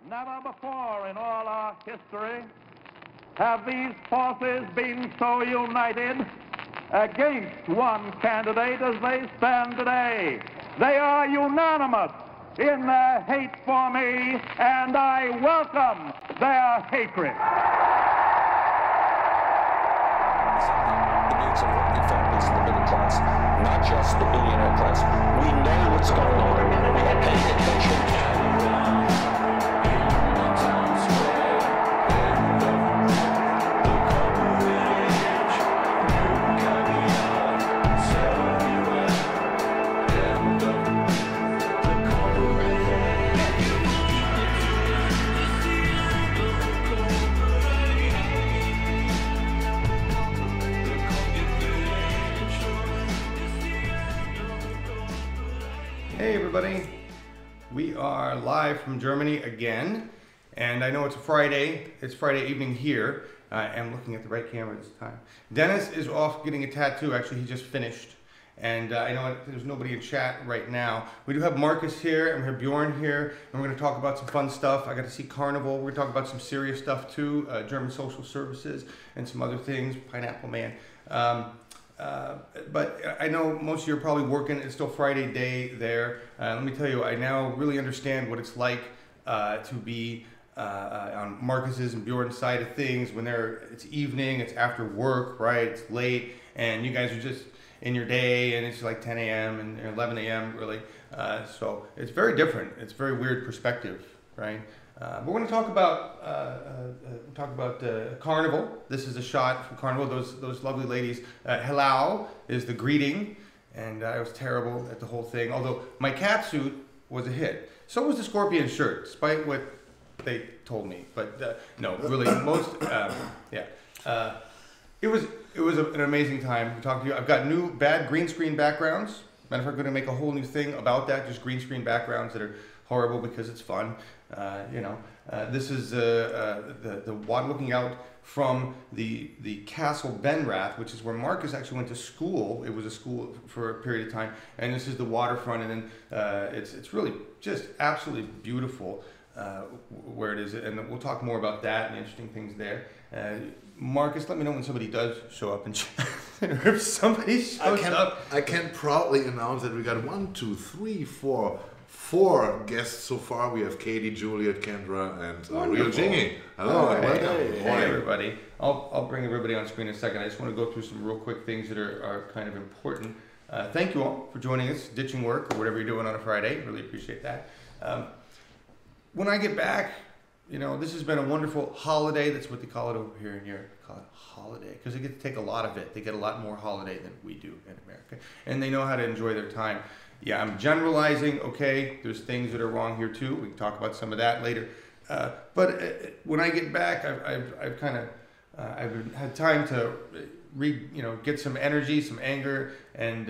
Never before in all our history have these forces been so united against one candidate as they stand today. They are unanimous in their hate for me, and I welcome their hatred. The needs of working families in the middle class, not just the billionaire class. We know what's going on. We are paying attention. Hey everybody, we are live from Germany again, and I know it's Friday evening here. I'm looking at the right camera this time. Deniz is off getting a tattoo. Actually, he just finished, and I know there's nobody in chat right now. We do have Markus here, and we have Björn here, and we're going to talk about some fun stuff. I got to see Karneval. We're going to talk about some serious stuff too, German social services, and some other things, Pineapple Man. But I know most of you are probably working. It's still Friday day there. Let me tell you, I now really understand what it's like to be on Markus's and Björn's side of things when it's evening, it's after work, right? It's late, and you guys are just in your day, and it's like 10 a.m. and 11 a.m. really. So it's very different. It's a very weird perspective, right? But we're going to talk about Karneval. This is a shot from Karneval. Those lovely ladies. Hello is the greeting, and I was terrible at the whole thing. Although my cat suit was a hit. So was the scorpion shirt, despite what they told me. But no, really, most yeah. It was an amazing time to talk to you. I've got new bad green screen backgrounds. Matter of fact, I'm going to make a whole new thing about that. Just green screen backgrounds that are horrible because it's fun. This is the water looking out from the Castle Benrath, which is where Markus actually went to school. It was a school for a period of time, and this is the waterfront, and then it's really just absolutely beautiful where it is, and we'll talk more about that and interesting things there. Markus, let me know when somebody does show up in chat. If somebody shows up. I can proudly announce that we got 4 guests so far. We have Katie, Juliet, Kendra, and Real Jingy. Hello, and welcome. Hey everybody. I'll bring everybody on screen in a second. I just want to go through some real quick things that are kind of important. Thank you all for joining us, ditching work or whatever you're doing on a Friday. Really appreciate that. When I get back, this has been a wonderful holiday. That's what they call it over here in Europe. They call it holiday because they get to take a lot of it. They get a lot more holiday than we do in America, and they know how to enjoy their time. Yeah, I'm generalizing, okay, there's things that are wrong here too. We can talk about some of that later. But when I get back, I've had time to get some energy, some anger, and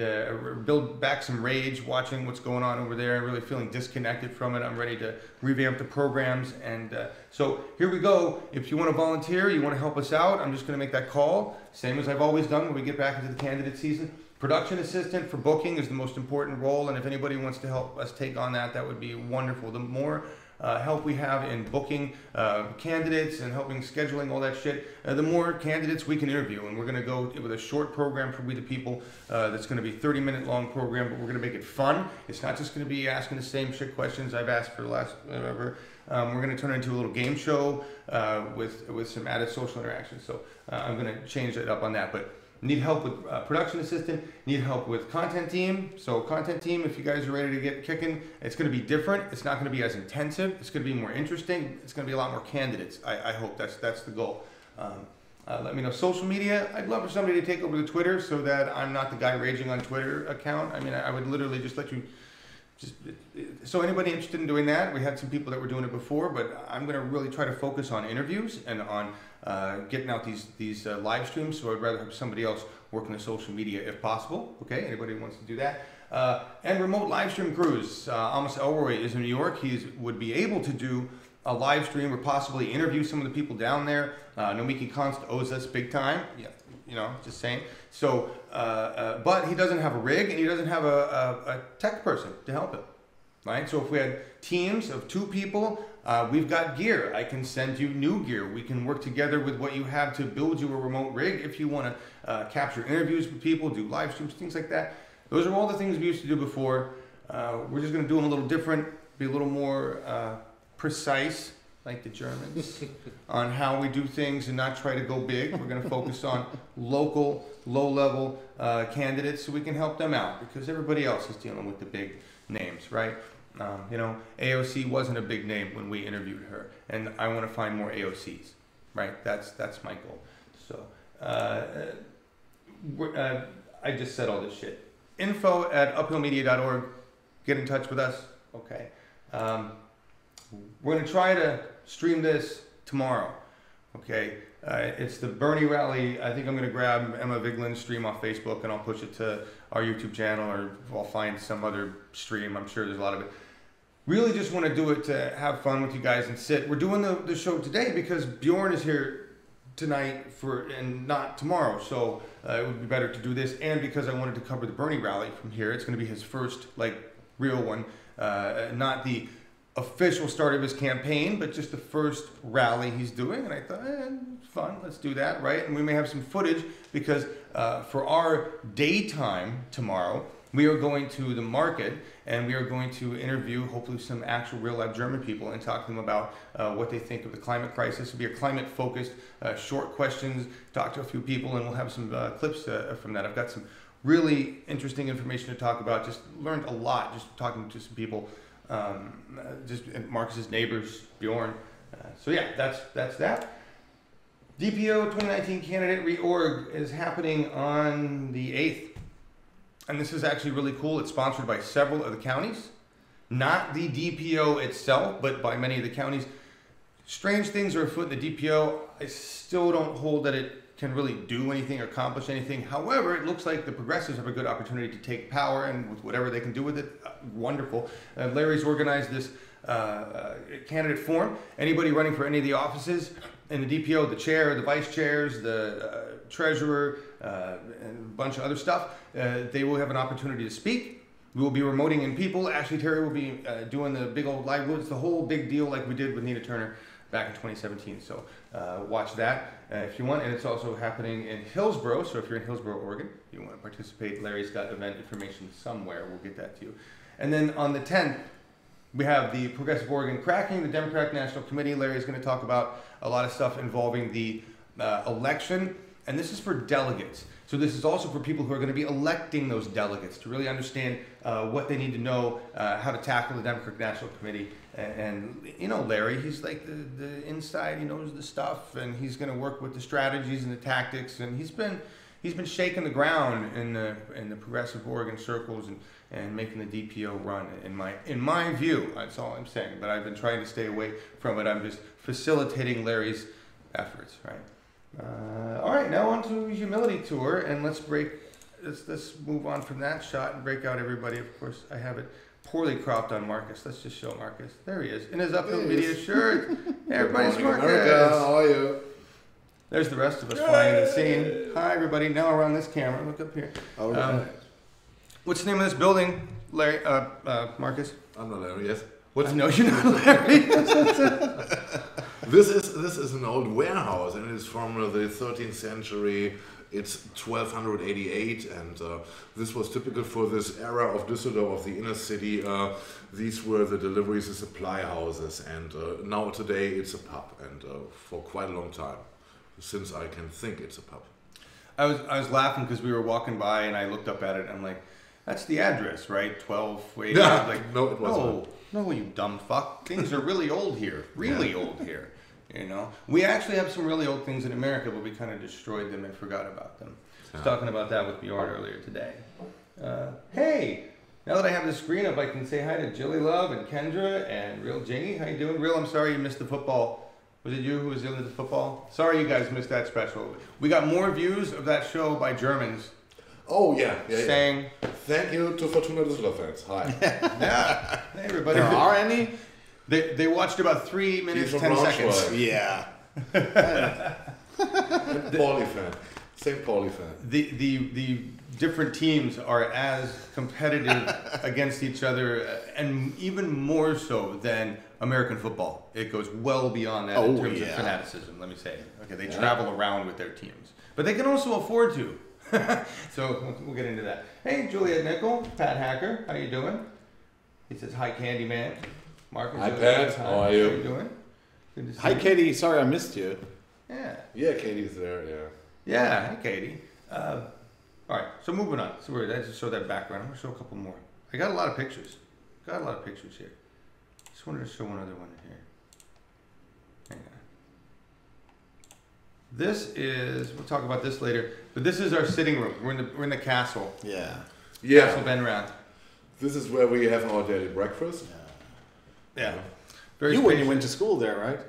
build back some rage watching what's going on over there. I'm really feeling disconnected from it. I'm ready to revamp the programs. And so here we go. If you want to volunteer, you want to help us out, I'm just going to make that call, same as I've always done when we get back into the candidate season. Production assistant for booking is the most important role, and if anybody wants to help us take on that, that would be wonderful. The more help we have in booking candidates and helping scheduling all that shit, the more candidates we can interview. And we're going to go with a short program for We the People that's going to be 30-minute long program, but we're going to make it fun. It's not just going to be asking the same shit questions I've asked for the last whatever. We're going to turn it into a little game show with some added social interaction. So I'm going to change it up on that. But need help with production assistant, need help with content team. So content team, if you guys are ready to get kicking, it's going to be different. It's not going to be as intensive. It's going to be more interesting. It's going to be a lot more candidates. I hope that's the goal. Let me know. Social media, I'd love for somebody to take over the Twitter so that I'm not the guy raging on Twitter account. I mean, I would literally just let you, so anybody interested in doing that, we had some people that were doing it before, but I'm going to really try to focus on interviews and on getting out these live streams. So I'd rather have somebody else working the social media if possible. Okay, anybody who wants to do that. And remote live stream crews. Amos Elroy is in New York. He would be able to do a live stream or possibly interview some of the people down there. Nomiki Konst owes us big time. Yeah, just saying. So, but he doesn't have a rig and he doesn't have a tech person to help him. Right? So if we had teams of 2 people, We've got gear. I can send you new gear. We can work together with what you have to build you a remote rig if you want to capture interviews with people, do live streams, things like that. Those are all the things we used to do before. We're just going to do them a little different, be a little more precise, like the Germans, on how we do things and not try to go big. We're going to focus on local, low-level candidates so we can help them out because everybody else is dealing with the big names, right? You know, AOC wasn't a big name when we interviewed her, and I want to find more AOCs, right? That's my goal. So I just said all this shit. info@uphillmedia.org. Get in touch with us. Okay. We're going to try to stream this tomorrow. Okay. It's the Bernie rally. I think I'm going to grab Emma Viglin's stream off Facebook and I'll push it to our YouTube channel, or I'll find some other stream. I'm sure there's a lot of it. Really just want to do it to have fun with you guys and sit. We're doing the show today because Björn is here tonight and not tomorrow. So it would be better to do this. And because I wanted to cover the Bernie rally from here, it's going to be his first real one. Not the official start of his campaign, but just the first rally he's doing. And I thought, fun, let's do that, right? And we may have some footage because for our daytime tomorrow, we are going to the market and we are going to interview hopefully some actual real life German people and talk to them about what they think of the climate crisis. It'll be a climate focused, short questions, talk to a few people, and we'll have some clips from that. I've got some really interesting information to talk about. Just learned a lot just talking to some people, just Marcus's neighbors, Björn. So yeah, that's that. DPO 2019 candidate reorg is happening on the 8th. And this is actually really cool. It's sponsored by several of the counties. Not the DPO itself, but by many of the counties. Strange things are afoot in the DPO. I still don't hold that it can really do anything or accomplish anything. However, it looks like the progressives have a good opportunity to take power, and with whatever they can do with it, wonderful. Larry's organized this candidate forum. Anybody running for any of the offices in the DPO, the chair, the vice chairs, the treasurer, and a bunch of other stuff, they will have an opportunity to speak. We will be remoting in people. Ashley Terry will be doing the big old live woods, the whole big deal like we did with Nina Turner back in 2017. So watch that if you want. And it's also happening in Hillsborough. So if you're in Hillsborough, Oregon, you want to participate, Larry's got event information somewhere. We'll get that to you. And then on the 10th, we have the Progressive Oregon Cracking, the Democratic National Committee. Larry's going to talk about a lot of stuff involving the election. And this is for delegates. So this is also for people who are going to be electing those delegates to really understand what they need to know, how to tackle the Democratic National Committee. And you know, Larry, he's like the inside, he knows the stuff, and he's going to work with the strategies and the tactics. And he's been shaking the ground in the Progressive Oregon circles and making the DPO run. In my view, that's all I'm saying. But I've been trying to stay away from it. I'm just facilitating Larry's efforts, right? All right, now on to Humility Tour, and let's move on from that shot and break out everybody. Of course, I have it poorly cropped on Marcus. Let's just show Marcus. There he is in his Uphill Media shirt. Hey, everybody's Marcus. America, how are you? There's the rest of us flying in the scene. Hi, everybody. Now around this camera. Look up here. All right. What's the name of this building, Larry? Marcus? I'm not Larry. Yes. I know you're not Larry. This is an old warehouse, and it is from the 13th century. It's 1288, and this was typical for this era of Düsseldorf, of the inner city. These were the deliveries and supply houses, and now today it's a pub, and for quite a long time, since I can think, it's a pub. I was laughing because we were walking by, and I looked up at it, and I'm like, that's the address, right? 1288. Yeah, like, no, it wasn't. No, you dumb fuck. Things are really old here. Really old here. You know, we actually have some really old things in America, but we kind of destroyed them and forgot about them. I was talking about that with Björn earlier today. Hey, now that I have the screen up, I can say hi to Jilly Love and Kendra and Real Jingy. How you doing? Real, I'm sorry you missed the football. Was it you who was into the football? Sorry you guys missed that special. We got more views of that show by Germans. Oh, yeah. Saying, thank you to Fortuna Düsseldorf fans. Hi. Yeah. Hey, everybody. There are any? They watched about 3 minutes, 10 seconds. Yeah. Pauli fan. St. Pauli fan. The different teams are as competitive against each other, and even more so than American football. It goes well beyond that in terms of fanaticism, let me say. Okay, they travel around with their teams. But they can also afford to. So we'll get into that. Hey, Juliet Nickel, Pat Hacker, how you doing? He says, hi, Candyman. Marcus, hi, Pat. How are you? How you doing? Good to see hi, you. Katie. Sorry I missed you. Yeah. Yeah, Katie's there, yeah. Yeah, hey, Katie. All right, so moving on. So I just showed that background. I'm going to show a couple more. I got a lot of pictures. Here. Just wanted to show one other one here. Hang on. This is, we'll talk about this later, but this is our sitting room. We're in the castle. Yeah. Castle Ben Round. This is where we have our daily breakfast. Yeah. You when you went to school there, right?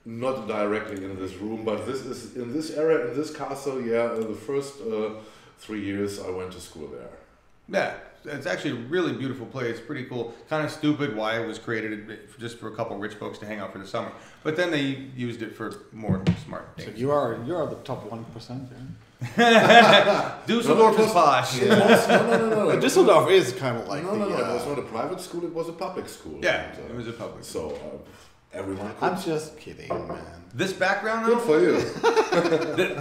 Not directly in this room, but this is in this area, in this castle. Yeah, the first 3 years I went to school there. Yeah, it's actually a really beautiful place. Pretty cool. Kind of stupid why it was created just for a couple rich folks to hang out for the summer. But then they used it for more smart things. So you're the top 1%. Yeah? Dusseldorf is posh. No. Düsseldorf is kind of like no. It was not a private school. It was a public school. Yeah, it was a public school. So everyone. I'm just kidding, man. This background, Good for you.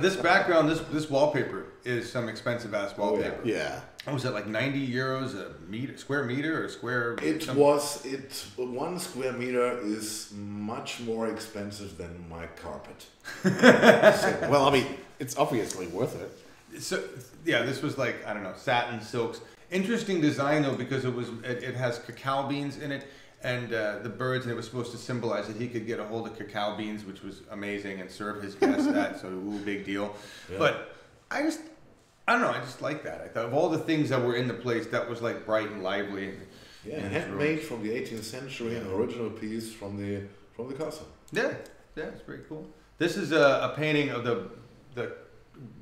this background, this wallpaper is some expensive ass wallpaper. Yeah. What was it, like 90 euros a meter, square meter or square? One square meter is much more expensive than my carpet. Well, I mean, it's obviously worth it. So yeah, this was like, I don't know, satin silks. Interesting design though, because it has cacao beans in it. And the birds, and it was supposed to symbolize that he could get a hold of cacao beans, which was amazing, and serve his guests that, so big deal. Yeah. But I don't know, I just like that. I thought of all the things that were in the place, that was like bright and lively. Yeah, handmade from the 18th century, an original piece from the castle. Yeah, it's pretty cool. This is a painting of the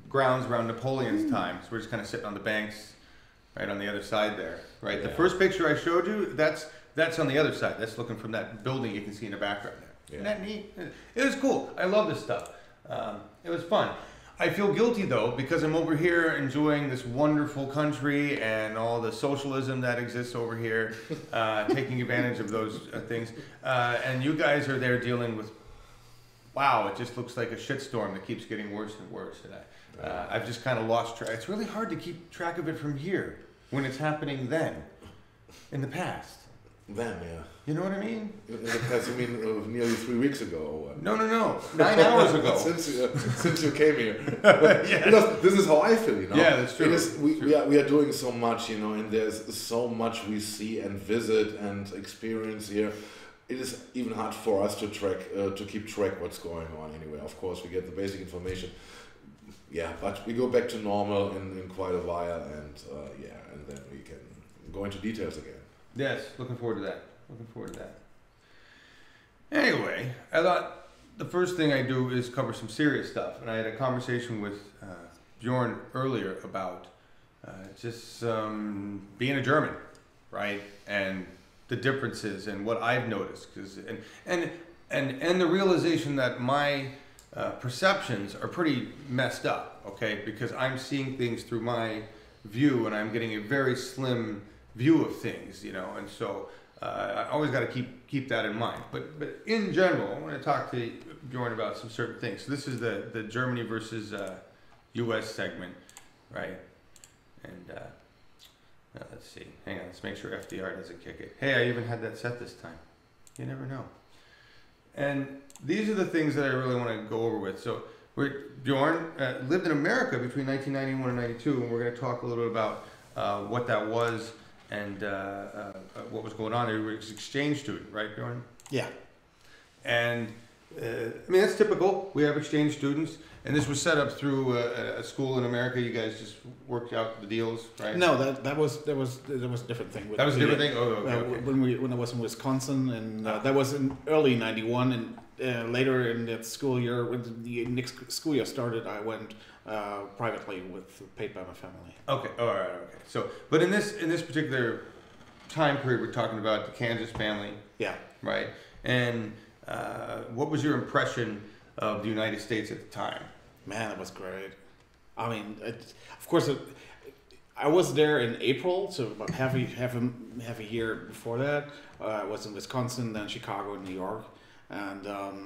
grounds around Napoleon's time. So we're just kind of sitting on the banks, right on the other side there, right? Yeah. The first picture I showed you, that's on the other side. That's looking from that building you can see in the background there. Yeah. Isn't that neat? It was cool. I love this stuff. It was fun. I feel guilty though, because I'm over here enjoying this wonderful country and all the socialism that exists over here, taking advantage of those things. And you guys are there dealing with, wow, it just looks like a shitstorm that keeps getting worse and worse. And I've just kind of lost track. It's really hard to keep track of it from here when it's happening then, in the past. Then, yeah. You know what I mean? In the past, you mean nearly 3 weeks ago? Or what? No. 9 hours ago. since you came here. Because this is how I feel, you know? Yeah, that's true. We are doing so much, you know, and there's so much we see and visit and experience here. It is even hard for us to keep track what's going on anyway. Of course, we get the basic information. Yeah, but we go back to normal in quite a while, and and then we can go into details again. Yes, looking forward to that. Anyway, I thought the first thing I do is cover some serious stuff. And I had a conversation with Björn earlier about just being a German, right? And the differences and what I've noticed. And the realization that my perceptions are pretty messed up, okay? Because I'm seeing things through my view, and I'm getting a very slim view of things, you know, and so I always got to keep that in mind. But in general, I want to talk to Björn about some certain things. So this is the Germany versus U.S. segment, right? And let's see. Hang on, let's make sure FDR doesn't kick it. Hey, I even had that set this time. You never know. And these are the things that I really want to go over with. So Björn lived in America between 1991 and 92, and we're going to talk a little bit about what that was and what was going on there. He was an exchange student, right, Björn? Yeah. And I mean, that's typical. We have exchange students, and this was set up through a school in America. You guys just worked out the deals, right? No, that was a different thing. That was a different thing. Oh, okay. When I was in Wisconsin, and that was in early '91, and later in that school year, when the next school year started, I went privately paid by my family. Okay. All right. Okay. So, but in this particular time period, we're talking about the Kansas family. Yeah. Right. And what was your impression of the United States at the time? Man, it was great. I mean, of course, I was there in April, so about half a year before that. I was in Wisconsin, then Chicago and New York. And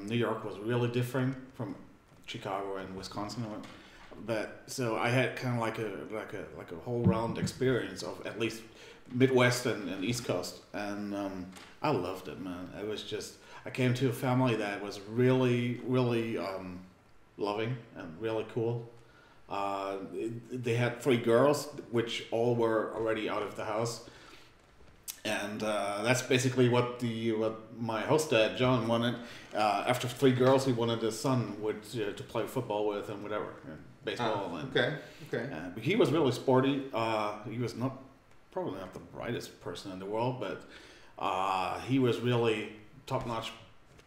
New York was really different from Chicago and Wisconsin. But so I had kind of like a whole round experience of at least Midwest and East Coast, and I loved it, man. It was just, I came to a family that was really loving and really cool. They had 3 girls, which all were already out of the house, and that's basically what my host dad John wanted. After 3 girls, he wanted a son to play football with and whatever, and baseball. Okay. But he was really sporty. He was probably not the brightest person in the world, but he was really top-notch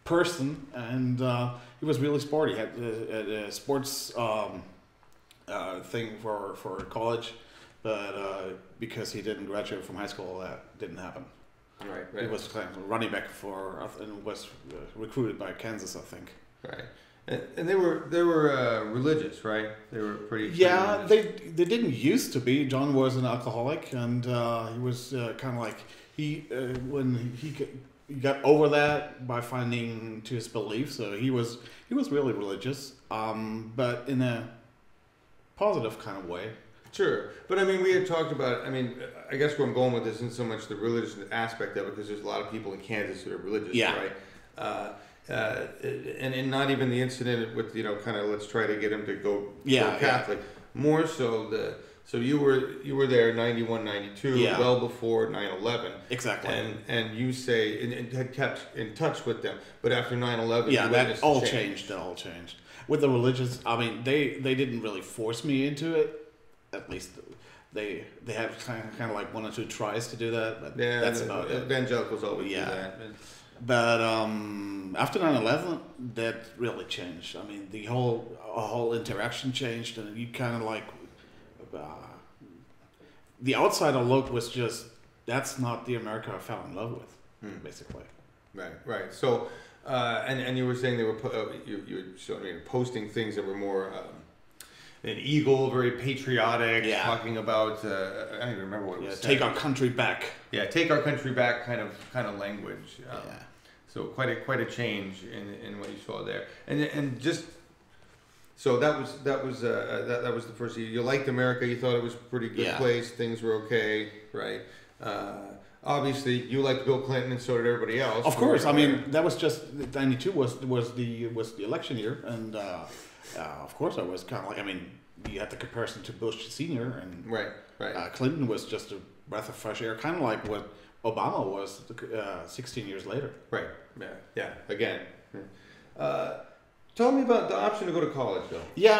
person, and he was really sporty. He had a sports thing for college, but because he didn't graduate from high school, that didn't happen. Right. He was kind of running back and was recruited by Kansas, I think. Right. And they were religious, right? They were pretty. Yeah, religious. they didn't used to be. John was an alcoholic, and he was kind of like when he got over that by finding to his beliefs. So he was really religious, but in a positive kind of way. Sure, but I mean, we had talked about. I mean, I guess where I'm going with this isn't so much the religious aspect of it, because there's a lot of people in Kansas who are religious, right? And not even the incident with, kind of let's try to get him to go Catholic. More so so you were there 91, 92, well before 9/11. Exactly. And you say and had kept in touch with them, but after 9/11, that all changed. That all changed with the religious. I mean, they didn't really force me into it. At least they had kind of like 1 or 2 tries to do that, but that's about it. Evangelicals always do that. But after 9/11, that really changed. I mean, the whole interaction changed, and you kind of like the outsider look was just, that's not the America I fell in love with, basically. Right. So, and you were saying they were you were posting things that were more. An eagle, very patriotic, talking about I don't even remember what it was. Take our country back. Yeah, take our country back, kind of language. So quite a change in what you saw there, and just so that was the first year. You liked America. You thought it was a pretty good place. Things were okay, right? Obviously, you liked Bill Clinton, and so did everybody else. Of course, I mean that was just 92 was the election year, and. Of course, I was kind of like, I mean, you had the comparison to Bush Sr. and right. Clinton was just a breath of fresh air, kind of like what Obama was 16 years later. Right. Yeah. Again. Tell me about the option to go to college, though. Yeah,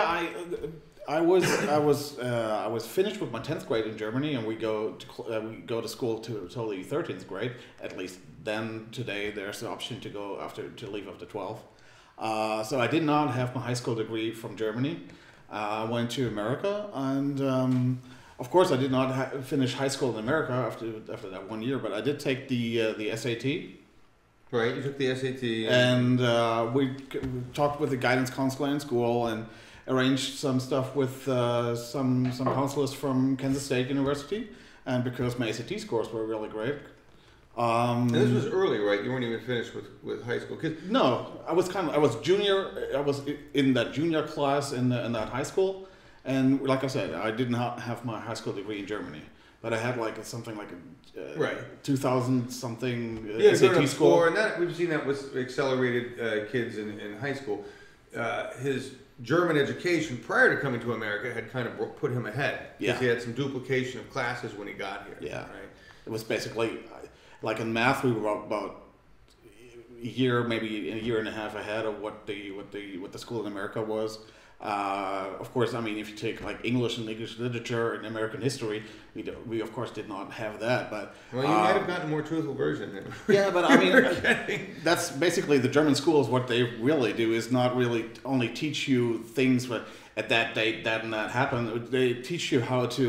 I was finished with my 10th grade in Germany, and we go to school till the 13th grade. At least then, today, there's the option to go to leave after 12. So I did not have my high school degree from Germany. I went to America, and of course I did not finish high school in America after that 1 year, but I did take the SAT. Right, you took the SAT. And we talked with the guidance counselor in school and arranged some stuff with some counselors from Kansas State University. And because my SAT scores were really great. And this was early, right? You weren't even finished with high school. No, I was junior. I was in that junior class in that high school, and like I said, I did not have my high school degree in Germany, but I had like something like a 2000 something SAT score. And that we've seen that with accelerated kids in high school. His German education prior to coming to America had kind of put him ahead because he had some duplication of classes when he got here. Yeah, right. It was basically. Like in math, we were about maybe a year and a half ahead of what the school in America was. Of course, I mean, if you take like English and English literature and American history, we of course did not have that. But well, you might have gotten a more truthful version. Yeah, but I mean, that's basically the German schools. What they really do is not really only teach you things, but at that date, that and that happened. They teach you how to.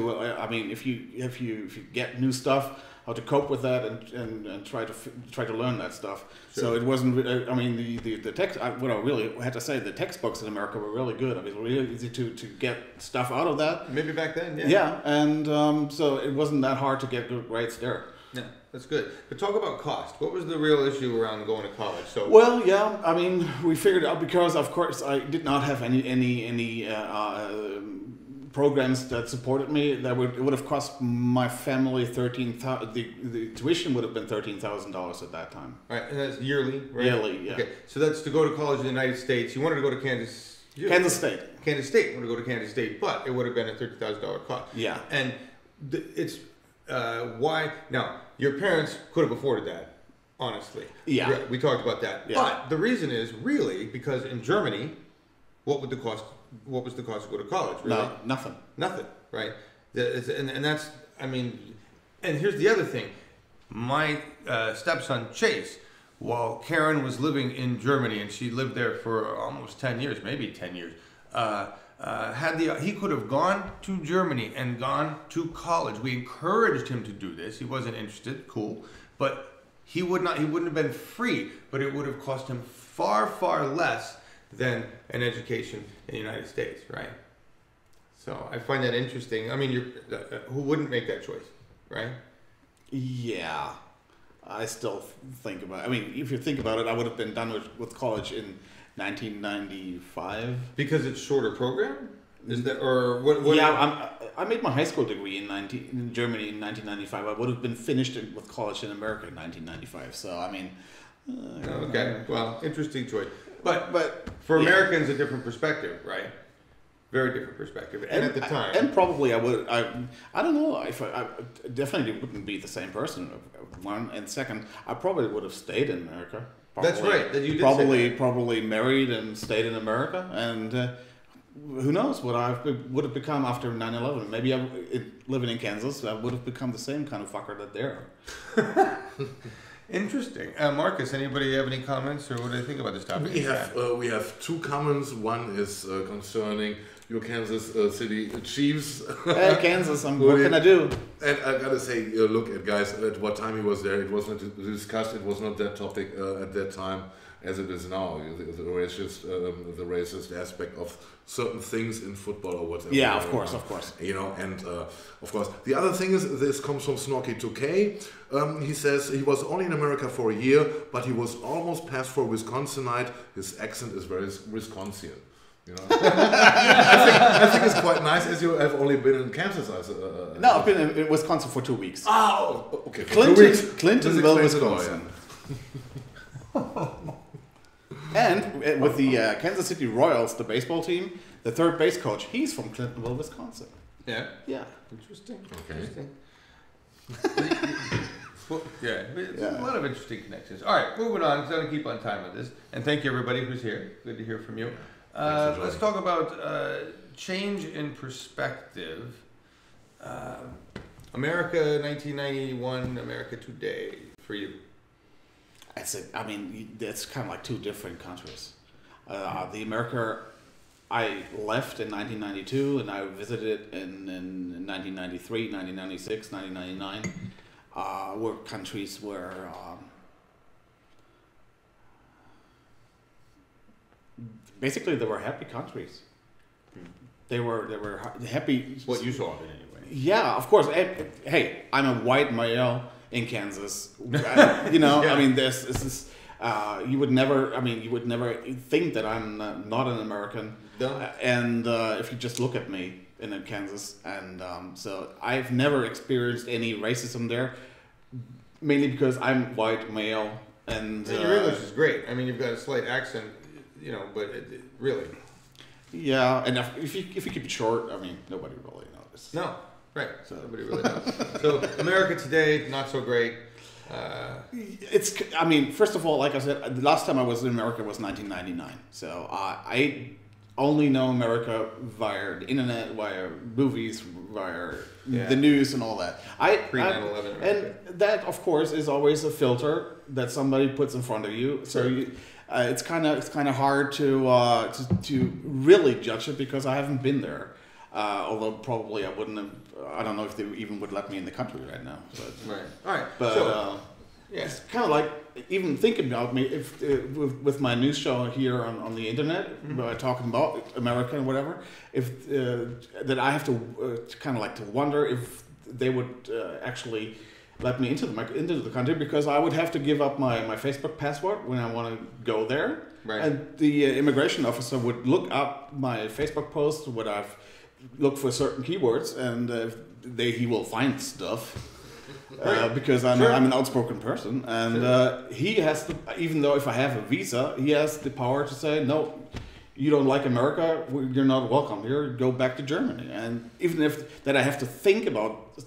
I mean, if you get new stuff. to cope with that and try to learn that stuff. Sure. So it wasn't. I mean, the text. What I really had to say, the textbooks in America were really good. I mean, it was really easy to get stuff out of that. Maybe back then, yeah. Yeah, and so it wasn't that hard to get good grades there. Yeah, that's good. But talk about cost. What was the real issue around going to college? So well, yeah, I mean, we figured out because of course I did not have any programs that supported me. It would have cost my family $13,000. The tuition would have been $13,000 at that time. All right, and that's yearly, right? Yearly, yeah. Okay, so that's to go to college in the United States. You wanted to go to Kansas State. Kansas State. You wanted to go to Kansas State, but it would have been a $30,000 cost. Yeah, and it's why now your parents could have afforded that. Honestly, yeah, we talked about that. Yeah. But the reason is really because in Germany, what was the cost to go to college? Really? No, nothing. Nothing, right? And that's, I mean, and here's the other thing. My stepson, Chase, while Karen was living in Germany, and she lived there for almost 10 years, maybe 10 years, he could have gone to Germany and gone to college. We encouraged him to do this. He wasn't interested, cool, but he wouldn't have been free, but it would have cost him far, far less than an education in the United States, right? So I find that interesting. I mean, who wouldn't make that choice, right? Yeah, I still think about it. I mean, if you think about it, I would have been done with college in 1995. Because it's shorter program? Is that, or what? Yeah, I made my high school degree in Germany in 1995. I would have been finished with college in America in 1995. So, I mean... okay, well, interesting choice. But for Americans, a different perspective, right? Very different perspective. And at the time... And probably I don't know, if I definitely wouldn't be the same person, one. And second, I probably would have stayed in America. Probably, that's right, that you did say that. Probably married and stayed in America. And who knows what I would have become after 9/11. Maybe living in Kansas, I would have become the same kind of fucker that they are. Interesting. Marcus, anybody have any comments or what do they think about this topic? We have two comments. One is concerning your Kansas City Chiefs. Hey, Kansas, what can I do? And I gotta say, look at guys, at what time he was there, it was not discussed, it was not that topic at that time as it is now. The racist aspect of certain things in football or whatever. Yeah, of course. You know, and of course. The other thing is, this comes from Snorky2K. He says he was only in America for a year, but he was almost passed for Wisconsinite. His accent is very Wisconsin. You know? I think it's quite nice, as you have only been in Kansas. No, I've been in Wisconsin for 2 weeks. Oh, okay. Clintonville, Wisconsin. And with the Kansas City Royals, the baseball team, the third base coach, he's from Clintonville, Wisconsin. Yeah? Yeah. Interesting. Okay. Interesting. Well, a lot of interesting connections. All right, moving on. So I'm going to keep on time with this. And thank you, everybody who's here. Good to hear from you. Let's talk about change in perspective. America 1991, America today for you. I mean, that's kind of like two different countries. The America I left in 1992 and I visited in 1993, 1996, 1999 were countries where basically they were happy countries. They were happy. What you saw of it anyway. Yeah, of course. Hey, I'm a white male in Kansas. You know, yeah. I mean, this you would never think that I'm not an American. No. And if you just look at me in Kansas, and so I've never experienced any racism there, mainly because I'm white male. And your English is great. I mean, you've got a slight accent, you know, but really. Yeah, and if you keep it short, I mean, nobody really knows. No. Right, so nobody really knows. So America today, not so great. I mean, first of all, like I said, the last time I was in America was 1999. So I only know America via the internet, via movies, via the news and all that. Pre-9/11. And that, of course, is always a filter that somebody puts in front of you. So it's kind of hard to really judge it because I haven't been there. Although probably I wouldn't have, I don't know if they even would let me in the country right now. But, Right. All right. But Yeah. it's kind of like even thinking about me if with my news show here on the internet, talking about America and whatever. If that I have to kind of like to wonder if they would actually let me into the country, because I would have to give up my Facebook password when I want to go there, Right. and the immigration officer would look up my Facebook post, what I've looked for certain keywords, and he will find stuff. Because I'm an outspoken person, and he has to, even though if I have a visa, he has the power to say, no, you don't like America, you're not welcome here, go back to Germany. And even if that I have to think about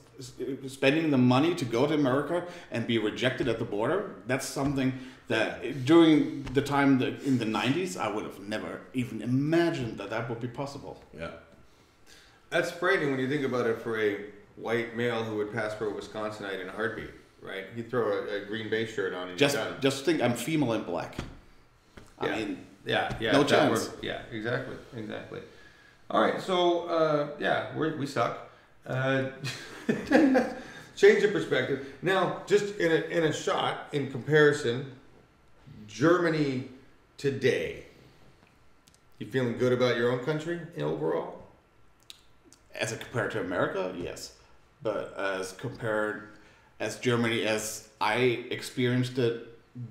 spending the money to go to America and be rejected at the border, that's something that during the time in the 90s, I would have never even imagined that would be possible. Yeah. That's frightening when you think about it for a white male who would pass for a Wisconsinite in a heartbeat, right? He'd throw a Green Bay shirt on and he's done. Just think I'm female and black. I mean, yeah, no chance. Yeah, exactly. All right, so we suck. Change of perspective. Now, just in a shot, in comparison, Germany today. You feeling good about your own country overall? As compared to America, yes. But as Germany as I experienced it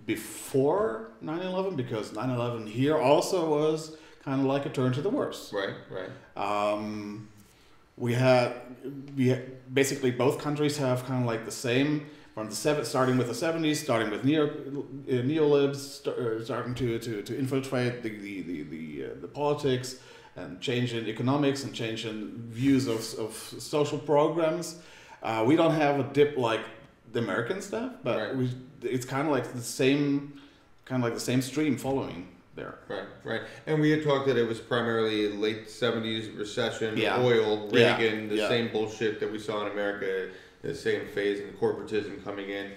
before 9/11, because 9/11 here also was kind of like a turn to the worse. Right. We had basically both countries have kind of like the same from starting with the 70s, starting with neolibs, starting to infiltrate the politics, and change in economics and change in views of social programs. We don't have a dip like the American stuff, but it's kind of like the same stream following there. Right. And we had talked that it was primarily late 70s recession, oil, Reagan, same bullshit that we saw in America, the same phase and corporatism coming in.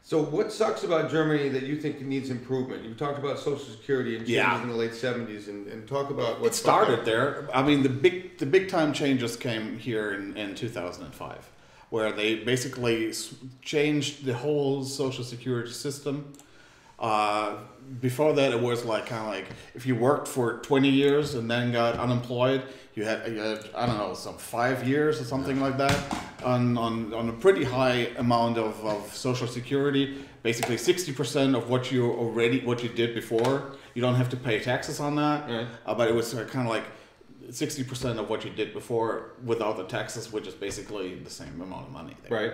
So what sucks about Germany that you think needs improvement? You talked about Social Security and changes in the late 70s, and talk about what started there. I mean, the big time changes came here in 2005, where they basically changed the whole Social Security system. Before that, it was kind of like if you worked for 20 years and then got unemployed, you had I don't know, some 5 years or something like that on a pretty high amount of Social Security. Basically, 60% of what you did before, you don't have to pay taxes on that. Right. But it was kind of like 60% of what you did before without the taxes, which is basically the same amount of money. There. Right.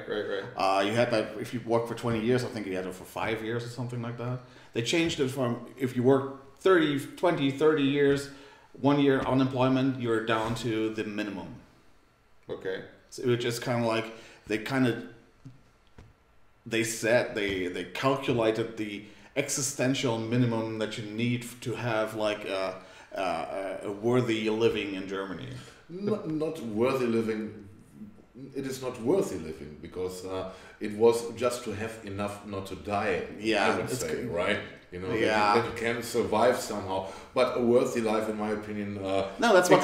You had that if you worked for 20 years, I think you had it for 5 years or something like that. They changed it from if you work 30 years, 1 year unemployment, you're down to the minimum. Okay. So which is kind of like they calculated the existential minimum that you need to have like a worthy living in Germany. Not worthy living. It is not worthy living because it was just to have enough not to die. Yeah, I would say, right? That you can survive somehow. But a worthy life, in my opinion. No, that's what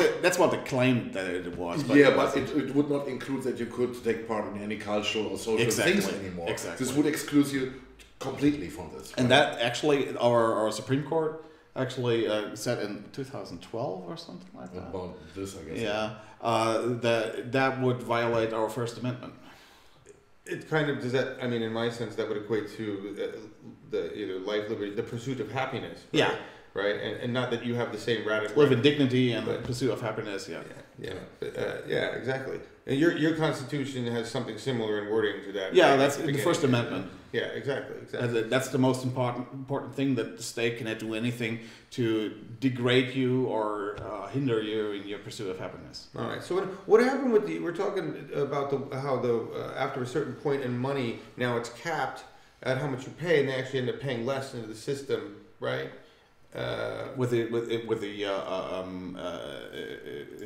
they claimed that it was. But but it would not include that you could take part in any cultural or social things anymore. Exactly. This would exclude you completely from this. And that actually, our Supreme Court actually said in 2012 or something like that. About this, I guess. Yeah, that would violate our First Amendment. It kind of does that. I mean, in my sense, that would equate to the either life, liberty, the pursuit of happiness. Right? Yeah. Right, and not that you have the same radical. Live in dignity and the pursuit of happiness. Exactly. And your Constitution has something similar in wording to that. Yeah, right? that's the First Amendment. Yeah, exactly. That's the most important thing, that the state cannot do anything to degrade you or hinder you in your pursuit of happiness. All right. So what happened with we're talking about how after a certain point in money, now it's capped at how much you pay, and they actually end up paying less into the system, right? With the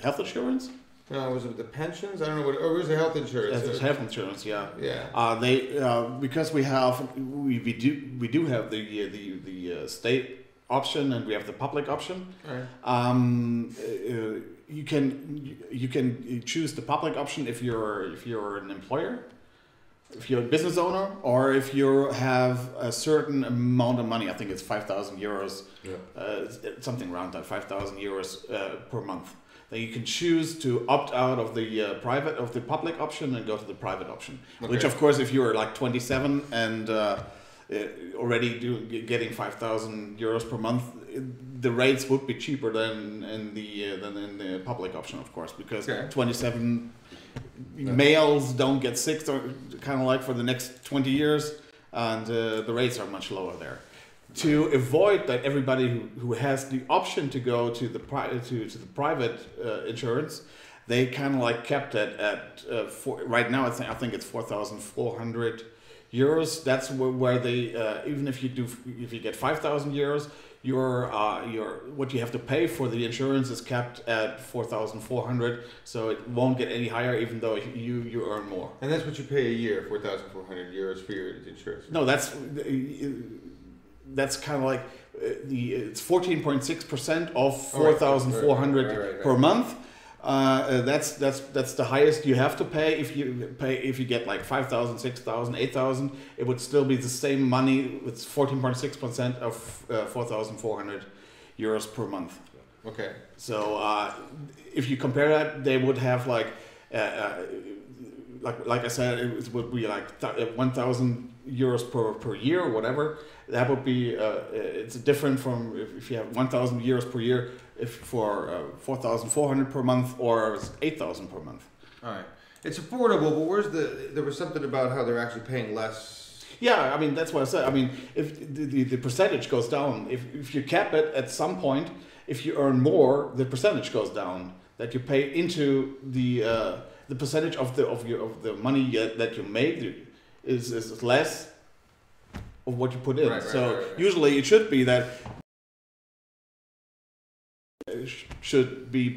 health insurance. Was it the pensions? I don't know or was it health insurance? It's health insurance, yeah. Yeah. Because we do have the state option and we have the public option. Right. You can choose the public option if you're an employer, if you're a business owner, or if you have a certain amount of money. I think it's 5,000 euros, something around that, 5,000 euros per month. Then you can choose to opt out of the public option and go to the private option. Okay. Which, of course, if you're like 27 and already getting 5,000 euros per month, the rates would be cheaper than in the public option, of course, because 27 males don't get sick, or kind of like for the next 20 years, and the rates are much lower there. To avoid that, everybody who has the option to go to the private insurance, they kind of like kept it at right now. I think it's 4,400 euros. That's where they even if you get 5,000 euros, your what you have to pay for the insurance is capped at 4,400. So it won't get any higher, even though you earn more. And that's what you pay a year, 4,400 euros for your insurance. No, that's kind of like it's 14.6% of 4,400 per month. That's the highest you have to pay. If you get like 5,000, 6,000, 8,000, it would still be the same money. It's 14.6% of 4,400 euros per month. Okay. So if you compare that, they would have like I said, it would be like 1,000 euros per year or whatever. That would be it's different from if you have 1,000 euros per year for 4,400 per month or 8,000 per month. All right, it's affordable, but there was something about how they're actually paying less. Yeah, I mean that's what I said. I mean, if the percentage goes down, if you cap it at some point, if you earn more, the percentage goes down that you pay into the percentage of the money that you make is less of what you put in. Right. Usually it should be that should be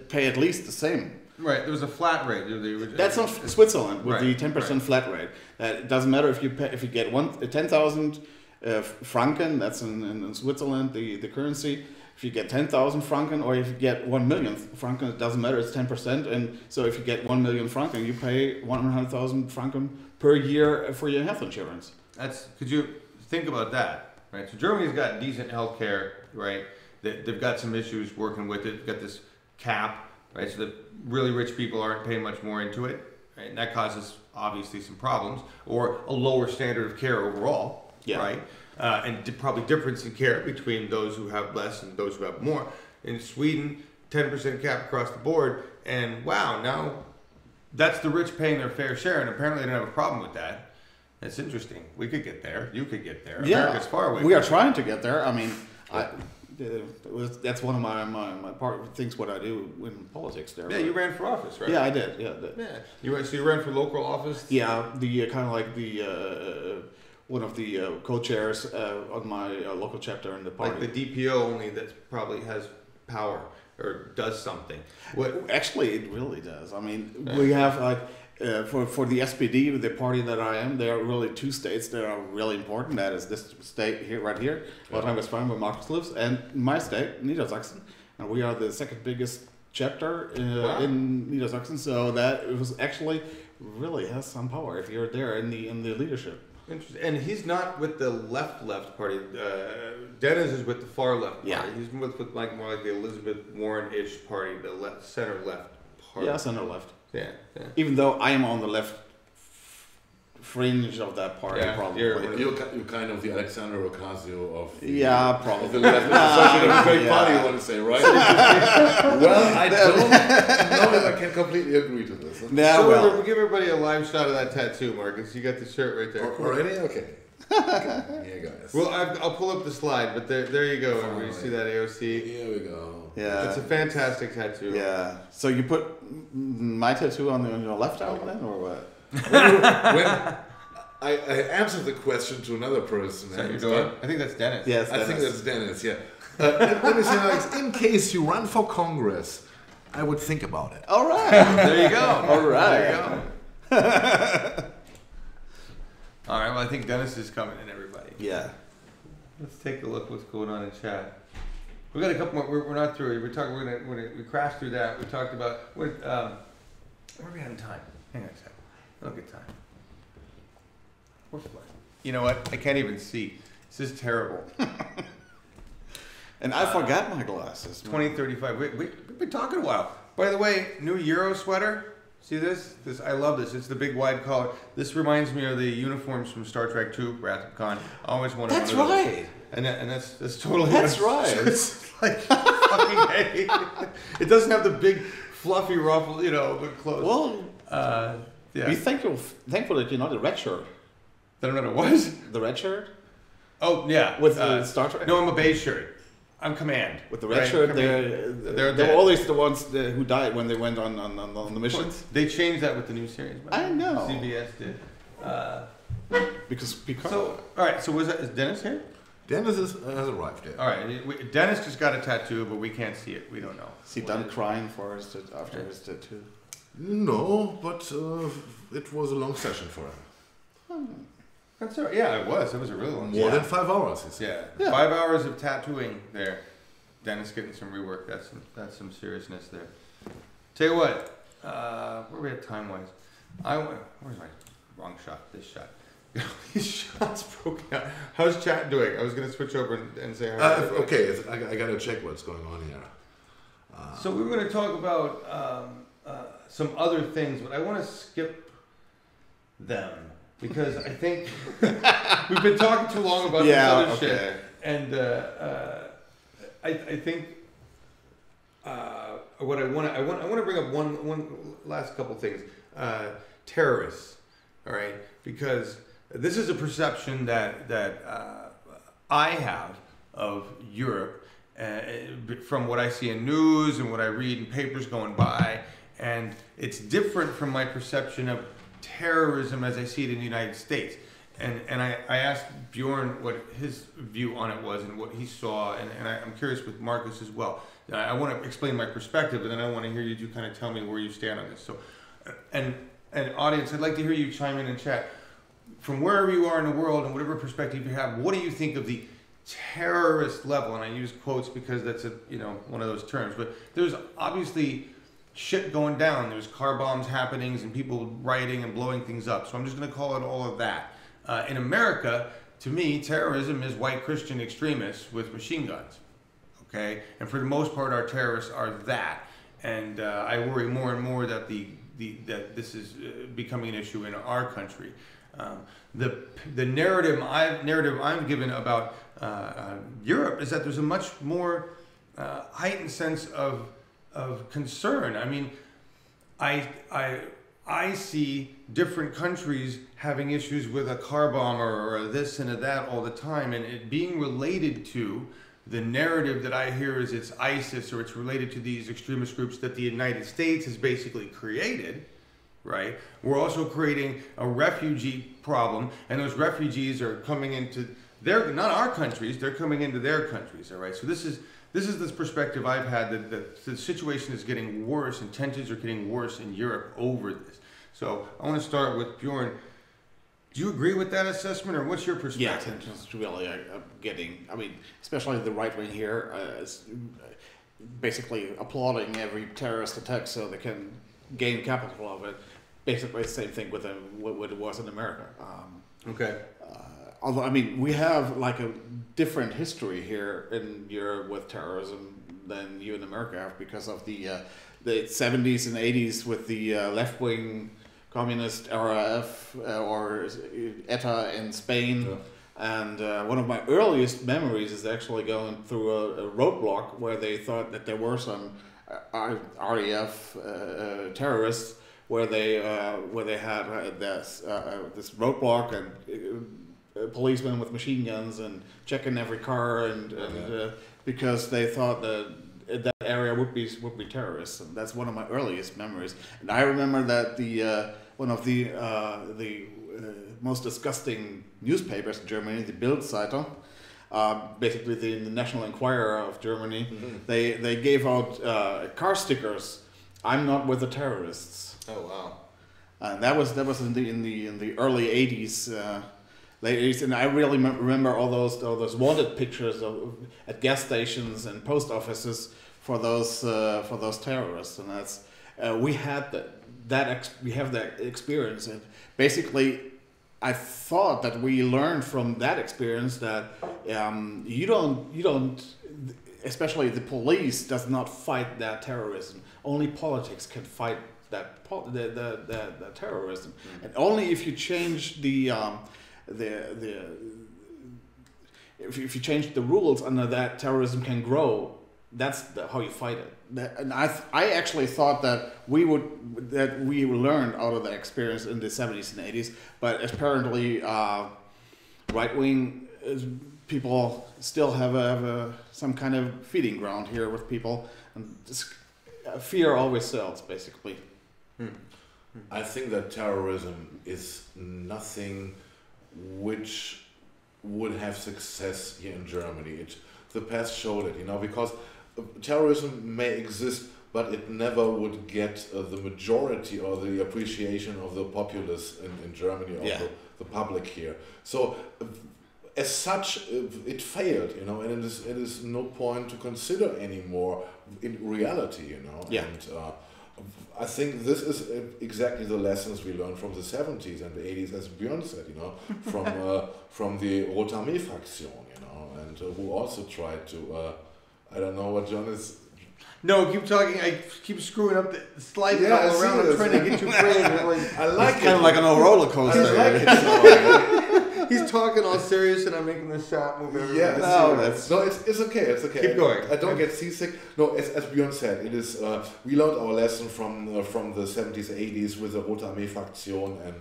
pay at least the same. Right. There was a flat rate. That's not Switzerland with the 10% flat rate. It doesn't matter if you get 10,000 franken. That's in Switzerland the currency. If you get 10,000 franken or if you get 1 million franken, it doesn't matter. It's 10%. And so if you get 1 million franken, you pay 100,000 franken per year for your health insurance. Could you think about that, right? So Germany's got decent healthcare, right? They've got some issues working with it. They've got this cap, right? So the really rich people aren't paying much more into it, right? And that causes obviously some problems or a lower standard of care overall, right? And probably difference in care between those who have less and those who have more. In Sweden, 10% cap across the board, and wow, now that's the rich paying their fair share, and apparently they don't have a problem with that. That's interesting. We could get there. You could get there. Yeah, America's far away. We are trying to get there. I mean, that's one of my things what I do in politics there. Yeah, you ran for office, right? Yeah, I did. Yeah. So you ran for local office? Yeah, the kind of like the one of the co-chairs on my local chapter in the party. Like the DPO only that probably has power or does something. Actually, it really does. I mean, we have like for the SPD, the party that I am, there are really two states that are really important. That is this state here, right here, Nordrhein-Westfalen, where Markus lives, and my state, Niedersachsen, and we are the second biggest chapter in Niedersachsen. So that it was actually really has some power if you're there in the leadership. Interesting. And he's not with the left party. Deniz is with the far left party. Yeah. He's with like more like the Elizabeth Warren-ish party, the center left party. Yeah, center left. Yeah. Even though I am on the left fringe of that party, probably. You're kind of the Alexander Ocasio of the, probably. of the left party, you want to say, right? Well, I don't know if I can completely agree to this. We'll give everybody a live shot of that tattoo, Marcus. You got the shirt right there. Already? Okay. Here, guys. Well, I'll pull up the slide, but there you go. Everybody see that AOC? Here we go. Yeah. It's a fantastic tattoo. Yeah. So you put my tattoo on your left arm then, or what? When I answered the question to another person. I think that's Deniz. Yes, I think that's Deniz, yeah. Let me say, Alex, in case you run for Congress, I would think about it. All right. There you go. All right. There you go. All right, well, I think Deniz is coming in, everybody. Yeah. Let's take a look what's going on in chat. We got a couple more. We're not through. We crashed through that. We talked about where are we at in time? Hang on a second. Look at time. We're fine. You know what? I can't even see. This is terrible. And I forgot my glasses. 2035. We've been talking a while. By the way, new Euro sweater. See this? I love this. It's the big wide collar. This reminds me of the uniforms from Star Trek II, Wrath of Khan. I always wanted That's one of those. right. And that's totally. That's right. It's like fucking hey. It doesn't have the big fluffy ruffle, but clothes. Well, yeah. Be thankful that you're not a red shirt. That I'm not a what? The red shirt? Oh yeah. With Star Trek? No, I'm a beige shirt. I'm Command. With the red shirt, they're always the ones who died when they went on the missions. They changed that with the new series. I know. CBS did. Because So, all right. So is Deniz here? Deniz has arrived there. All right. Deniz just got a tattoo, but we can't see it. We don't know. Is he done crying for us after his tattoo? No, but it was a long session for him. That's all right. Yeah, it was. It was a really long. More than 5 hours, he said. Yeah. 5 hours of tattooing there. Deniz getting some rework. That's some seriousness there. Tell you what. Where are we at time wise? Where's my wrong shot? This shot. These shots broken out. How's chat doing? I was going to switch over and say hi. Okay, I got to check what's going on here. So we were going to talk about some other things, but I want to skip them because I think we've been talking too long about this other shit. And I think what I want to bring up one last couple things. Terrorists, all right, because this is a perception that I have of Europe from what I see in news and what I read in papers going by, and it's different from my perception of terrorism as I see it in the United States. And I asked Björn what his view on it was and what he saw, and I'm curious with Markus as well. I want to explain my perspective, and then I want to hear you two kind of tell me where you stand on this. So, and audience, I'd like to hear you chime in and chat. From wherever you are in the world and whatever perspective you have, what do you think of the terrorist level? And I use quotes because that's one of those terms. But there's obviously shit going down. There's car bombs happenings and people rioting and blowing things up. So I'm just going to call it all of that. In America, to me, terrorism is white Christian extremists with machine guns. Okay, and for the most part, our terrorists are that. And I worry more and more that that this is becoming an issue in our country. The narrative I'm given about Europe is that there's a much more heightened sense of concern. I mean, I see different countries having issues with a car bomb or a this and a that all the time, and it being related to the narrative that I hear is it's ISIS or it's related to these extremist groups that the United States has basically created, right? We're also creating a refugee problem, and those refugees are coming into not our countries, they're coming into their countries, all right? So this is this perspective I've had that the situation is getting worse and tensions are getting worse in Europe over this. So I want to start with Björn. Do you agree with that assessment, or what's your perspective? Yeah, it's really getting, especially the right wing here, is basically applauding every terrorist attack so they can gain capital of it. Basically the same thing with what it was in America. Okay. Although, we have like a different history here in Europe with terrorism than you in America have because of the 70s and 80s with the left-wing communist RAF or ETA in Spain. Yeah. And one of my earliest memories is actually going through a roadblock where they thought that there were some RAF terrorists where they had this roadblock and policemen with machine guns and checking every car and because they thought that area would be terrorists, and that's one of my earliest memories. And I remember that one of the most disgusting newspapers in Germany, the Bild Zeitung, basically the National Enquirer of Germany, they gave out car stickers. I'm not with the terrorists. Oh wow! And that was in the early '80s. late 80s, and I really remember all those wanted pictures at gas stations and post offices for those terrorists, and that's we had we have that experience, and basically I thought that we learned from that experience that you don't, especially the police does not fight that terrorism. Only politics can fight that the terrorism, and only if you change if you change the rules under that, terrorism can grow. That's how you fight it. And I actually thought that we learned out of that experience in the 70s and 80s, but apparently right-wing people still have some kind of feeding ground here with people, and fear always sells, basically. I think that terrorism is nothing which would have success here in Germany. The past showed it, because terrorism may exist, but it never would get the majority or the appreciation of the populace in Germany, or the public here. So as such, it failed, and it is no point to consider anymore in reality, And I think this is exactly the lessons we learned from the 70s and the 80s, as Björn said, from the Rote Armee-Fraktion, and who also tried to, I don't know what John is... No, keep talking. I keep screwing up the slide all around. I'm trying to get you framed. I like it. Kind of like an old roller coaster. I like it. He's talking all serious, and I'm making the shot move. It's okay. It's okay. Keep going. I don't get seasick. No, as Björn said, it is. We learned our lesson from the 70s, 80s with the Rote Armee-Fraktion, and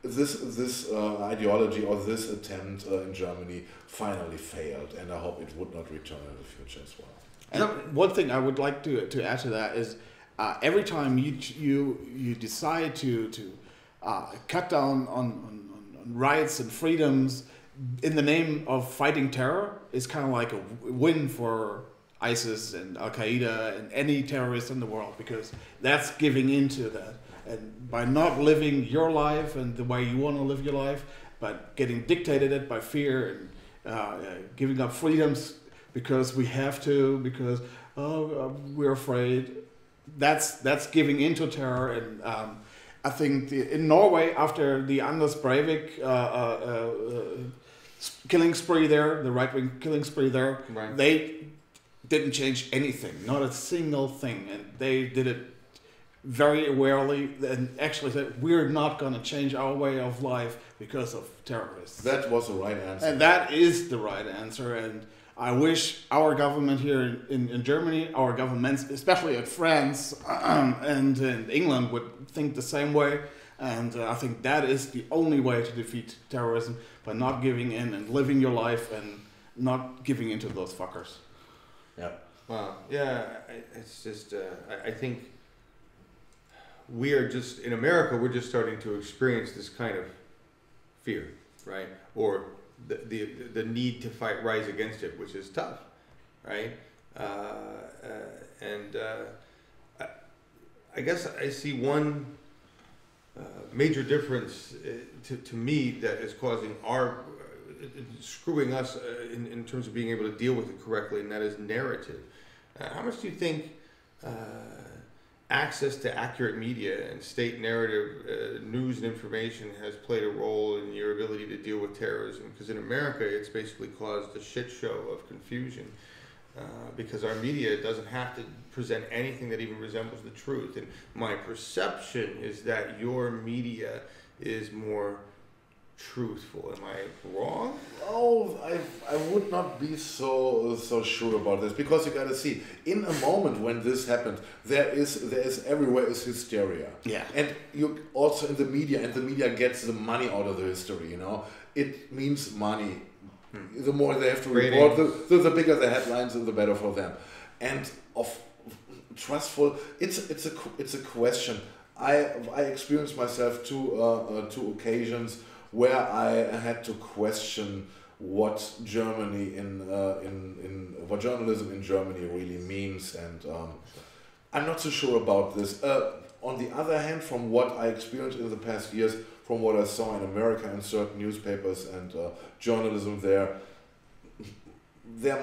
this ideology or this attempt in Germany finally failed, and I hope it would not return in the future as well. And one thing I would like to add to that is every time you decide to cut down on rights and freedoms in the name of fighting terror, it's kind of like a win for ISIS and Al Qaeda and any terrorist in the world, because that's giving into that. And by not living your life and the way you want to live your life, but getting dictated it by fear and giving up freedoms because we have to, because we're afraid. That's giving into terror, and I think in Norway, after the Anders Breivik killing spree there, the right-wing killing spree there, they didn't change anything, not a single thing, and they did it very awarely, and actually said, we're not going to change our way of life because of terrorists. That was the right answer. And that is the right answer, and I wish our government here in Germany, our governments, especially at France and in England, would think the same way. And I think that is the only way to defeat terrorism, by not giving in and living your life and not giving in to those fuckers. Yeah. Wow. Yeah. It's just, I think we are just, in America, we're just starting to experience this kind of fear, right? Or the need to rise against it, which is tough, right? I guess I see one major difference to me that is causing screwing us in terms of being able to deal with it correctly, and that is narrative. How much do you think access to accurate media and state narrative news and information has played a role in your ability to deal with terrorism? Because in America, it's basically caused a shit show of confusion, because our media doesn't have to present anything that even resembles the truth. And my perception is that your media is more truthful. Am I wrong? Oh, I would not be so sure about this, because you got to see, in a moment when this happened, there is everywhere is hysteria. Yeah. And you also in the media, and the media gets the money out of the history. It means money. The more they have to report, the bigger the headlines, the better for them. And of trustful, it's a question. I experienced myself two occasions where I had to question what Germany what journalism in Germany really means, and I'm not so sure about this. On the other hand, from what I experienced in the past years, from what I saw in America in certain newspapers and journalism there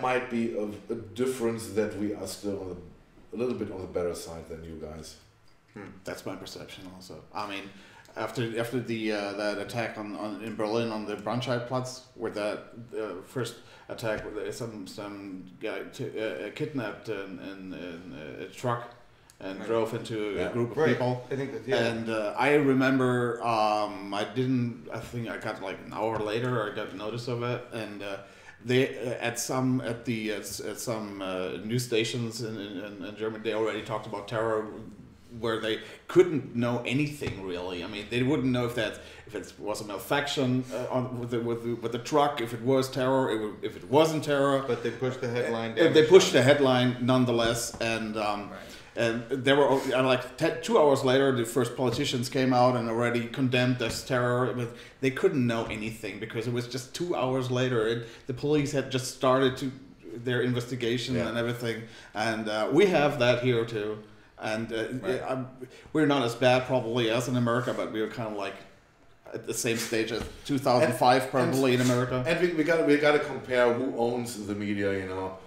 might be a difference that we are still a little bit on the better side than you guys. That's my perception also. I mean, after the that attack in Berlin on the Brandscheidplatz, where that first attack, where some guy kidnapped in a truck and drove into a group of people. I think that, And I remember, I think I got like an hour later, I got notice of it, and they at some news stations in Germany, they already talked about terror, where they couldn't know anything really. I mean, they wouldn't know if it was a malfunction with the truck, if it was terror, if it wasn't terror. But they pushed the headline. They pushed the headline nonetheless, and and there were like 2 hours later, the first politicians came out and already condemned this terror. But they couldn't know anything because it was just 2 hours later, and the police had just started their investigation and everything. And we have that here too. And we're not as bad probably as in America, but we're kind of like at the same stage as 2005 probably in America. And we got to compare who owns the media. You know,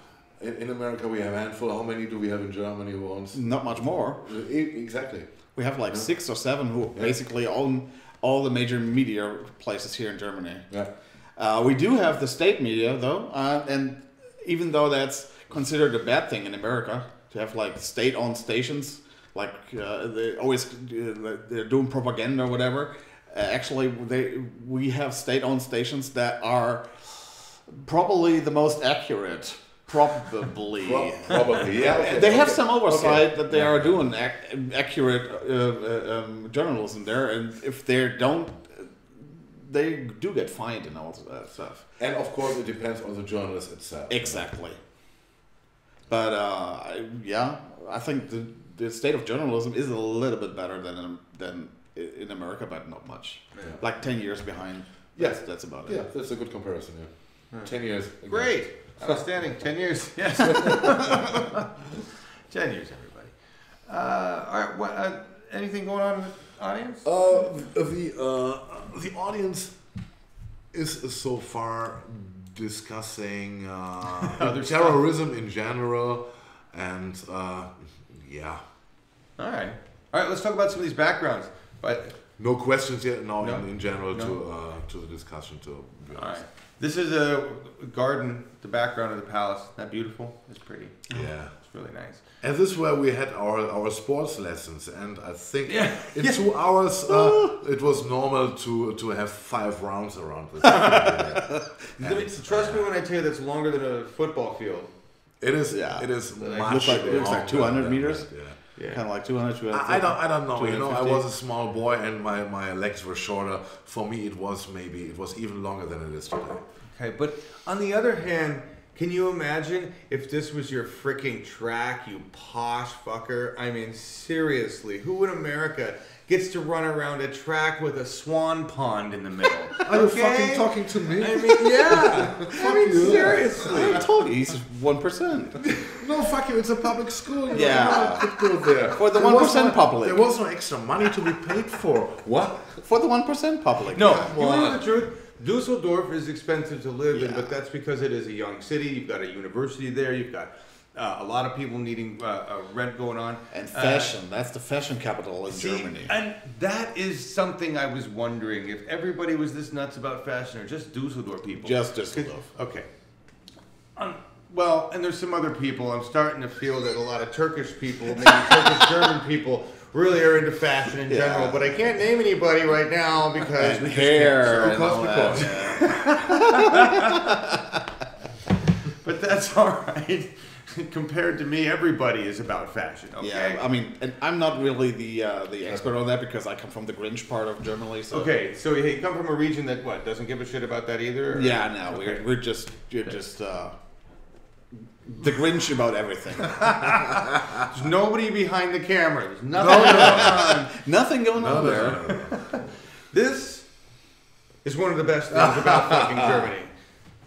in America we have a handful. How many do we have in Germany who owns? Not much more. Exactly. We have like 6 or 7 who basically own all the major media places here in Germany. Yeah. We do have the state media though, and even though that's considered a bad thing in America, to have like state-owned stations, like they're doing propaganda or whatever. Actually, we have state-owned stations that are probably the most accurate. Probably, yeah. They have some oversight that they are doing accurate journalism there, and if they don't, they do get fined and all that stuff. And of course, it depends on the journalist itself. Exactly. But I think the state of journalism is a little bit better than in America, but not much. Yeah. Like 10 years behind. Yes, that's about it. Yeah, that's a good comparison. Yeah, 10 years. Again. Great, outstanding. 10 years. Yes. 10 years, everybody. All right. What? Anything going on in the audience? The audience is so far discussing terrorism in general, and yeah. All right. Let's talk about some of these backgrounds. But no questions yet. In general to the discussion too. All right. This is a garden, the background of the palace. Isn't that beautiful? It's pretty. Yeah. It's really nice. And this is where we had our sports lessons, and I think in 2 hours it was normal to have 5 rounds around this. Trust me when I tell you that's longer than a football field. It is. Yeah. It is much. It looks like 200 meters. Yeah. Kind of like 200. I don't know. You know, I was a small boy and my legs were shorter. For me, it was even longer than it is today. Okay, but on the other hand, can you imagine if this was your freaking track, you posh fucker? I mean, seriously, who in America gets to run around a track with a swan pond in the middle? Are you fucking talking to me? I mean, yeah. I mean, seriously. I told you, he's 1%. No, fuck you, it's a public school. Yeah. You could go there. For the 1% public. There was no extra money to be paid for. What? For the 1% public. No, you know the truth? Dusseldorf is expensive to live in, but that's because it is a young city. You've got a university there. You've got a lot of people needing rent going on. And fashion. That's the fashion capital in Germany. And that is something I was wondering, if everybody was this nuts about fashion, or just Dusseldorf people. Just Dusseldorf. Okay. Well, and there's some other people. I'm starting to feel that a lot of Turkish people, maybe Turkish German people, really are into fashion in general, but I can't name anybody right now because we hair just But that's all right. Compared to me, everybody is about fashion. Okay. Yeah, I mean, and I'm not really the expert on that because I come from the Grinch part of Germany. So. Okay, so you come from a region that doesn't give a shit about that either? Or? Yeah, no, we're just the Grinch about everything. There's nobody behind the camera. There's nothing going on. Nothing going on there. This is one of the best things about fucking Germany.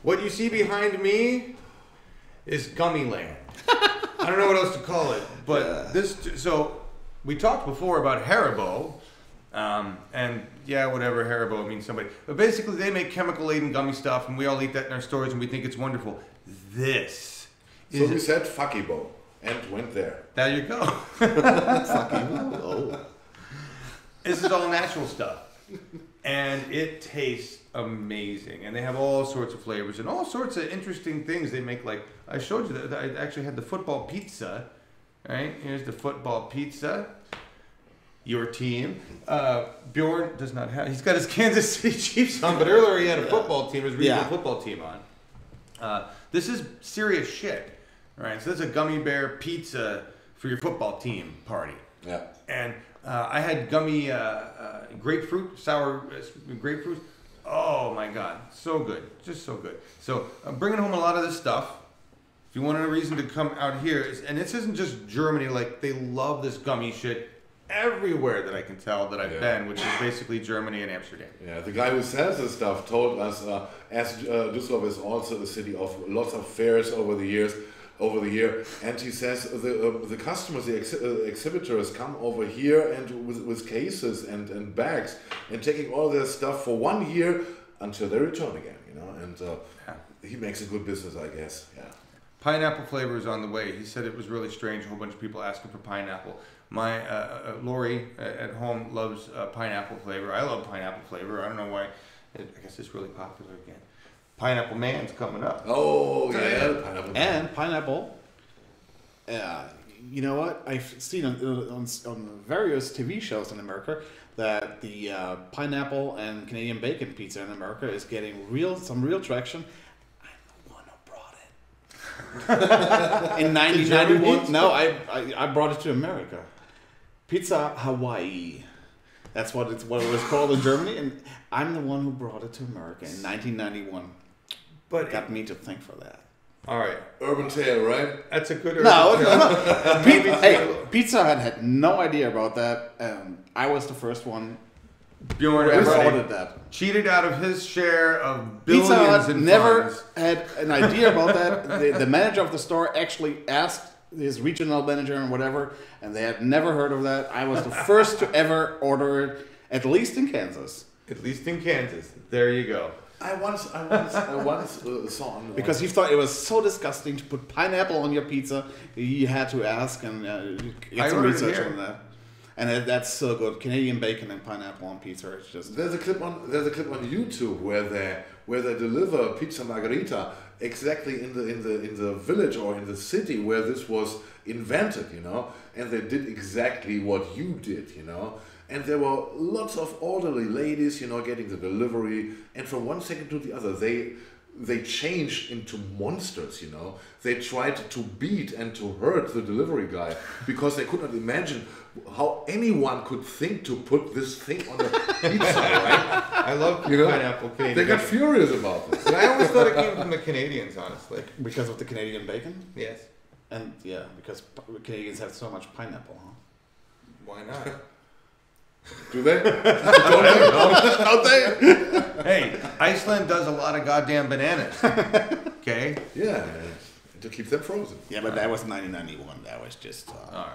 What you see behind me is Gummy Land. I don't know what else to call it, but this. So we talked before about Haribo, And yeah, whatever, Haribo means somebody. But basically, they make chemical-laden gummy stuff, and we all eat that in our stores, and we think it's wonderful. This So we said Fuckybo and went there. There you go. This is all natural stuff. And it tastes amazing. And they have all sorts of flavors and all sorts of interesting things they make. Like, I showed you that I actually had the football pizza. Right? Here's the football pizza. Your team. Björn does not have, he's got his Kansas City Chiefs on, but earlier he had a football team, his regional football team on. This is serious shit. Right? So this is a gummy bear pizza for your football team party. Yeah. And I had gummy grapefruit, sour grapefruit. Oh my God, so good, just so good. So I'm bringing home a lot of this stuff. If you wanted a reason to come out here, and this isn't just Germany, like they love this gummy shit everywhere that I can tell that I've been, which is basically Germany and Amsterdam. Yeah, the guy who sells this stuff told us, as Düsseldorf is also a city of lots of fairs over the year, and he says the customers, the exhibitors come over here and with cases and bags and taking all their stuff for 1 year until they return again, you know, and he makes a good business, I guess. Yeah. Pineapple flavor is on the way. He said it was really strange, a whole bunch of people asking for pineapple. My Lori at home loves pineapple flavor. I love pineapple flavor. I don't know why. I guess it's really popular again. Pineapple Man's coming up. Oh, yeah. Pineapple. And pineapple. You know what? I've seen on various TV shows in America that the pineapple and Canadian bacon pizza in America is getting some real traction. I'm the one who brought it. In 1991. No, I brought it to America. Pizza Hawaii. That's what it was called in Germany, and I'm the one who brought it to America in 1991. But it got me to think for that. All right, Urban tale, right? that's a good urban tale. No. Hey, Pizza Hut had no idea about that. I was the first one Björn who ever everybody ordered that. cheated out of his share of billions Pizza Hut in never funds. had an idea about that. The manager of the store actually asked his regional manager and whatever, and they had never heard of that. I was the first to ever order it, at least in Kansas. At least in Kansas. There you go. I once saw on Because he thought it was so disgusting to put pineapple on your pizza. He had to ask and get some ordered research here. on that. And that's so good. Canadian bacon and pineapple on pizza. It's just There's a clip on YouTube where they deliver pizza margherita exactly in the village or in the city where this was invented, you know, and they did exactly what you did, you know. And there were lots of elderly ladies, you know, getting the delivery, and from one second to the other, they changed into monsters, you know. They tried to beat and to hurt the delivery guy because they could not imagine how anyone could think to put this thing on a pizza, right? I love You know, pineapple Canadian. They got furious about this. But I always thought it came from the Canadians, honestly. because of the Canadian bacon. Yes. And yeah, because Canadians have so much pineapple, huh? Why not? Do they? Don't they? Hey, Iceland does a lot of goddamn bananas. Okay? Yeah, to keep them frozen. Yeah, but that was 1991. That was just All right.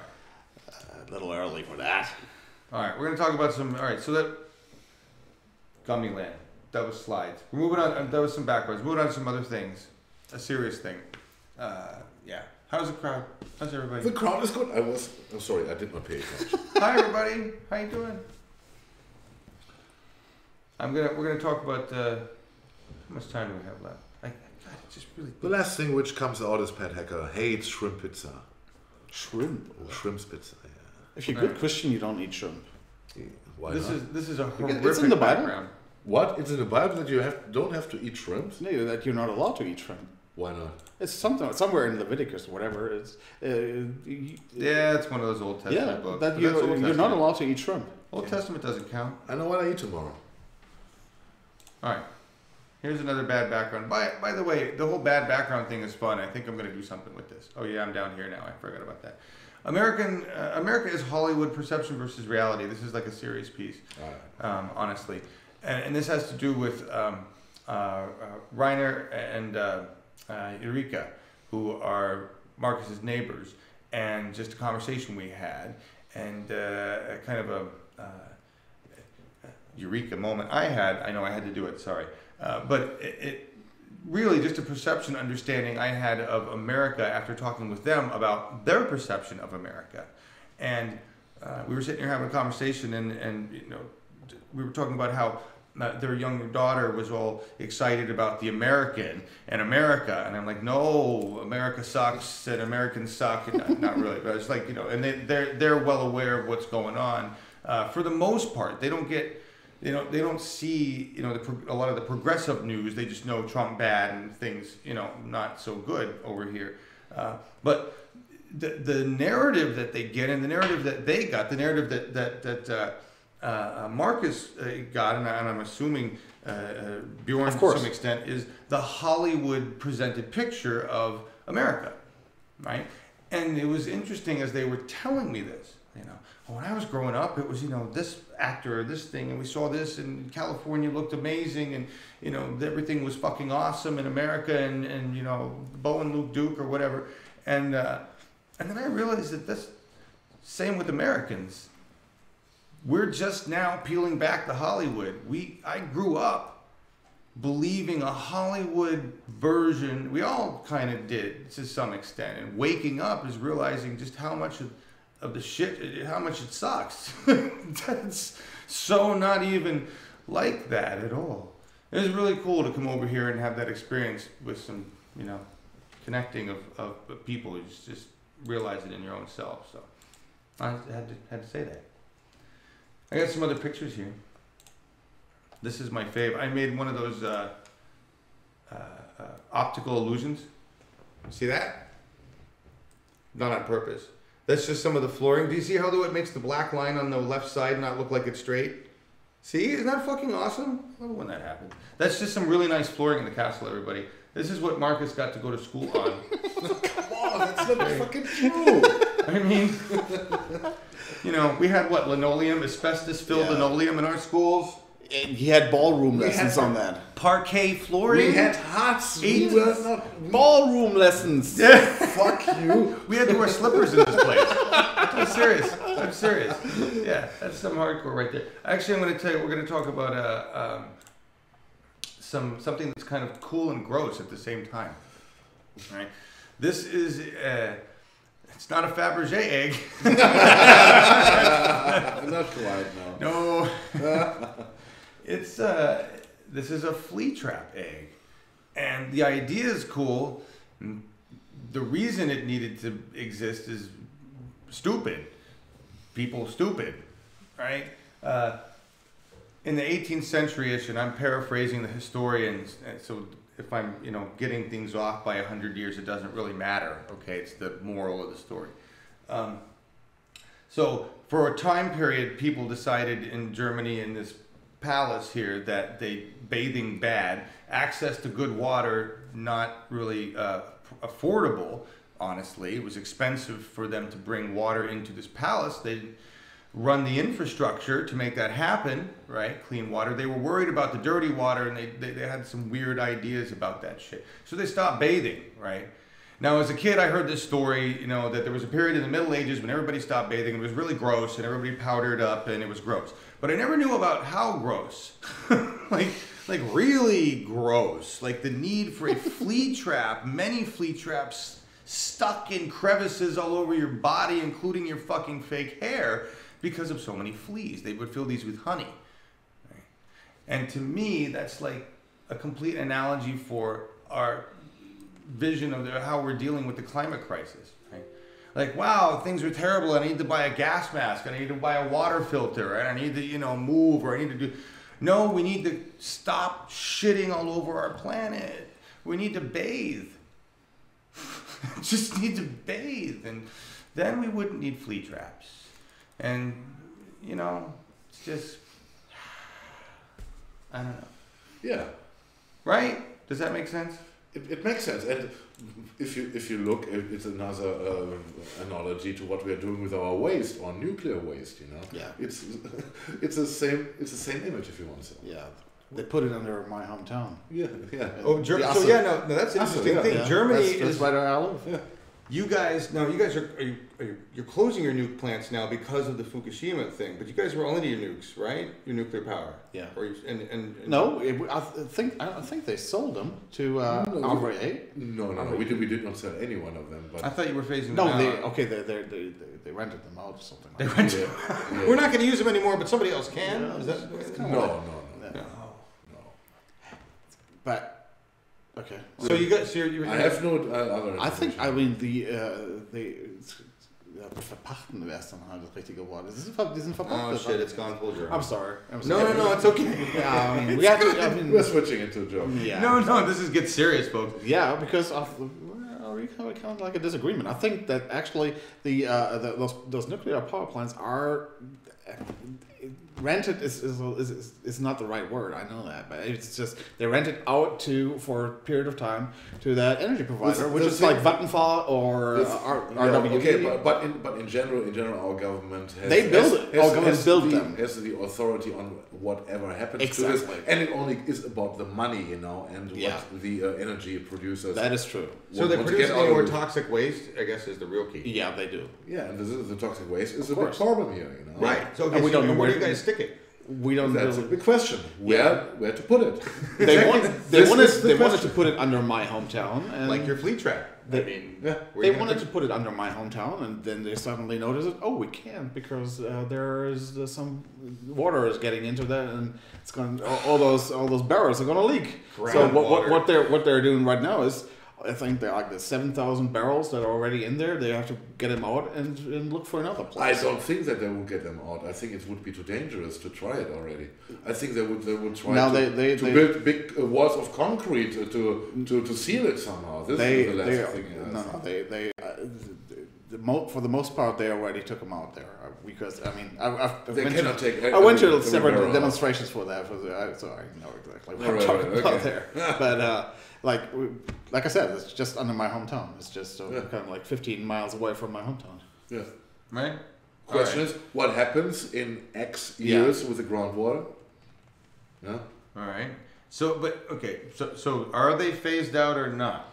a little early for that. All right, we're going to talk about some. All right, so that Gummy Land, that was slides. We're moving on. That was some backwards. Moving on to some other things. A serious thing. Yeah. How's the crowd? How's everybody? The crowd is good. I'm sorry, I did not pay attention. Hi, everybody. How you doing? We're gonna talk about how much time do we have left? God, it's just really. The last thing which comes out is Pat Hacker hates shrimp pizza. Shrimp. Shrimp's pizza, yeah. If you're a good Christian, you don't eat shrimp. Why This not? is a horrific It's in the Bible. background. What? It's in the Bible that you don't have to eat shrimps? No, that you're not allowed to eat shrimp. Why not? It's somewhere in Leviticus or whatever. It's Yeah, it's one of those Old Testament books. that but you're that's Old not Testament. allowed to eat shrimp. Old Testament doesn't count. I know what I eat tomorrow. All right. Here's another bad background. By the way, the whole bad background thing is fun. I think I'm going to do something with this. Oh yeah, I'm down here now. I forgot about that. America is Hollywood perception versus reality. This is like a serious piece, honestly, and this has to do with Reiner and Eureka, who are Marcus's neighbors, and just a conversation we had, and kind of eureka moment I had. I know I had to do it, sorry. But it really just a perception understanding I had of America after talking with them about their perception of America. And we were sitting here having a conversation, and you know, we were talking about how their younger daughter was all excited about the American and America, and I'm like, no, America sucks and Americans suck, and not really, but it's like, you know, and they're well aware of what's going on. For the most part, they don't get, they don't see, you know, a lot of the progressive news. They just know Trump bad and things, you know, not so good over here. But the narrative that they get, and the narrative that they got, the narrative that Markus got, and I'm assuming Björn to some extent, is the Hollywood presented picture of America, right? And it was interesting as they were telling me this, you know, when I was growing up, it was, you know, this actor, this thing, and we saw this, and California looked amazing, and, you know, everything was fucking awesome in America, and you know, Bo and Luke Duke or whatever, and then I realized that that's same with Americans. We're just now peeling back the Hollywood. I grew up believing a Hollywood version. We all kind of did to some extent. And waking up is realizing just how much of the shit, how much it sucks. That's so not even like that at all. It was really cool to come over here and have that experience with some, you know, connecting of people who just realize it in your own self. So I had to say that. I got some other pictures here. This is my fave. I made one of those optical illusions. See that? Not on purpose. That's just some of the flooring. Do you see how though it makes the black line on the left side not look like it's straight? See? Isn't that fucking awesome? I love when that happens. That's just some really nice flooring in the castle, everybody. This is what Markus got to go to school on. Come on, that's not fucking true. I mean, you know, we had what, linoleum, asbestos-filled linoleum in our schools. And he had ballroom lessons on that. Parquet flooring. We had huts. We were not Ballroom lessons. Yeah. Fuck you. We had to wear slippers in this place. I'm serious. I'm serious. Yeah, that's some hardcore right there. Actually, I'm going to tell you, we're going to talk about something that's kind of cool and gross at the same time. All right. This is it's not a Fabergé egg. Not quite, no. No. It's this is a flea trap egg, and the idea is cool. The reason it needed to exist is stupid. People stupid, right? In the 18th century-ish, and I'm paraphrasing the historians, so if I'm, you know, getting things off by 100 years, it doesn't really matter. Okay, it's the moral of the story. So for a time period, people decided in Germany, in this palace here, that bathing bad, access to good water not really affordable. Honestly, it was expensive for them to bring water into this palace. They run the infrastructure to make that happen, right? Clean water. They were worried about the dirty water, and they had some weird ideas about that shit. So they stopped bathing, right? Now, as a kid, I heard this story, you know, that there was a period in the Middle Ages when everybody stopped bathing. It was really gross, and everybody powdered up, and it was gross. But I never knew about how gross. like really gross. Like the need for a flea trap, many flea traps stuck in crevices all over your body, including your fucking fake hair, because of so many fleas. They would fill these with honey. Right? And to me, that's like a complete analogy for our vision of how we're dealing with the climate crisis. Right? Like, wow, things are terrible. I need to buy a gas mask. I need to buy a water filter. Right? I need to, you know, move, or I need to do... No, we need to stop shitting all over our planet. We need to bathe. Just need to bathe, and then we wouldn't need flea traps. And, you know, it's just, I don't know. Yeah. Right? Does that make sense? It makes sense. And if you look, it's another analogy to what we are doing with our waste, or nuclear waste, you know? Yeah. It's the same image, if you want to say. Yeah. They put it under my hometown. Yeah, yeah. Oh, so yeah, no, that's an interesting thing. Yeah. Germany that's is right where I live. Yeah. You guys you're closing your nuke plants now because of the Fukushima thing, but you guys were only your nukes, right? Your nuclear power. Yeah. Or you, and No, I think they sold them to RVA. No, we did not sell any one of them. But I thought you were phasing No, them out. they rented them out or something. They Like rented. We're not going to use them anymore, but somebody else can. Yeah, Is that no. But okay. So you got you're I have no other. I think, I mean, verpachten wäre es dann halt das richtige Wort. Die sind verpachtet. Oh shit, it's gone full German. I'm sorry. No, it's okay. Yeah, I mean, we have to. I mean, we're switching into a joke. yeah. No, this is get serious, folks. Yeah, because of we kind of like a disagreement. I think that actually those nuclear power plants are rented is not the right word. I know that, but it's just they rent it out for a period of time to that energy provider, which is like Vattenfall or RWE. Okay, but in general, our government has build them. Has the authority on whatever happens Exactly. to this, and it only is about the money, and what the energy producers. That is true. So they want to produce get any out more of it. toxic waste, I guess, is the real key. Yeah, they do. Yeah, and this is the toxic waste is a big course. problem here, Right. So, And we don't know where where do you guys stick it? We don't. That's a really- big question. Where to put it? They This wanted is the question. to put it under my hometown, and Like your Flea Trap. They- I mean, Yeah. they wanted to put it under my hometown, and then they suddenly noticed it. Oh, we can't because there is some water is getting into that, and it's going. All those barrels are going to leak. So what they're doing right now is, I think they're like the 7,000 barrels that are already in there. They have to get them out and look for another I place. don't think that they will get them out. I think it would be too dangerous to try it already. I think they would try Now to they build big walls of concrete to seal it somehow. This is the last thing. For the most part, they already took them out there because I mean They cannot take. I went to every several barrel out. demonstrations for that. So I know exactly what I'm Right, talking right, about okay. there. But like I said, it's just under my hometown. It's just kind of like 15 miles away from my hometown. Yeah. right? Question is, what happens in X years with the groundwater? Yeah. All right. So, so are they phased out or not?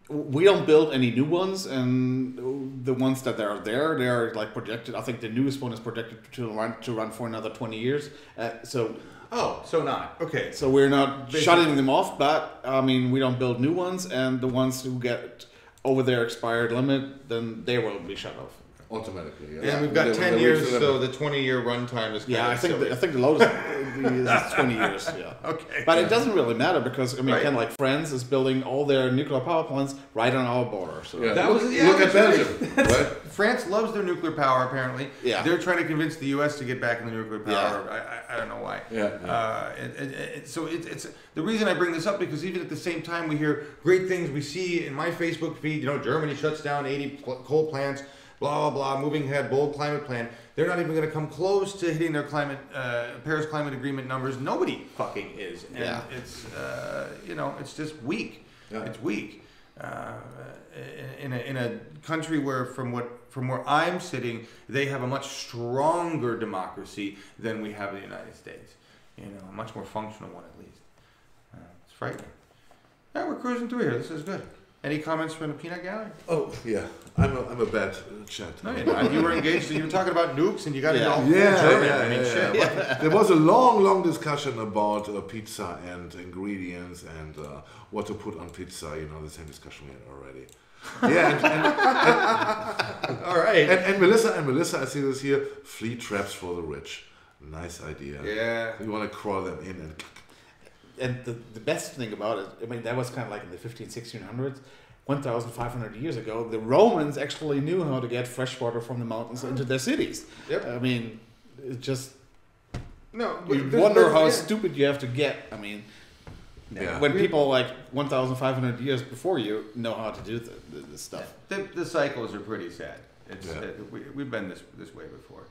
We don't build any new ones, and the ones that are there, they are like projected. I think the newest one is projected to run for another 20 years. So not okay. So we're not shutting them off, but I mean, we don't build new ones, and the ones who get over their expired limit, then they will be shut off. Automatically, yeah. And we've got They 10 years, reach the so limit. the 20-year runtime is kind Yeah, of I think silly. the lowest is 20 years. Yeah. Okay. But it doesn't really matter because I mean, Right. kind of like France is building all their nuclear power plants right on our border. So Yeah. That look, was- yeah, look at that's Belgium, right? France loves their nuclear power, apparently. Yeah. They're trying to convince the U.S. to get back in the nuclear power. I don't know why. Yeah. So it's the reason I bring this up because even at the same time we hear great things. We see in my Facebook feed, Germany shuts down 80 coal plants, blah, blah, blah, moving ahead, bold climate plan. They're not even going to come close to hitting their Paris Climate Agreement numbers. Nobody fucking is. And it's, it's just weak. Yeah. It's weak. In a country where, from where I'm sitting, they have a much stronger democracy than we have in the United States. A much more functional one at least. It's frightening. Yeah, we're cruising through here. This is good. Any comments from the peanut gallery? Oh yeah, I'm a bad chat. No, you're not. You were engaged. You were talking about nukes, and you got into all Yeah, German. yeah, I mean, yeah, shit. yeah. There was a long discussion about pizza and ingredients and what to put on pizza. The same discussion we had already. Yeah, All right. and Melissa, I see this here. Flea traps for the rich. Nice idea. Yeah. You want to crawl them in and. And the best thing about it, I mean, that was kind of like in the 1600s, 1,500 years ago, the Romans actually knew how to get fresh water from the mountains into their cities. Yep. I mean, it just, No, you wonder how stupid you have to get. I mean, Yeah. when people like 1,500 years before you know how to do this stuff. The cycles are pretty sad. It's Yeah. we've been this way before.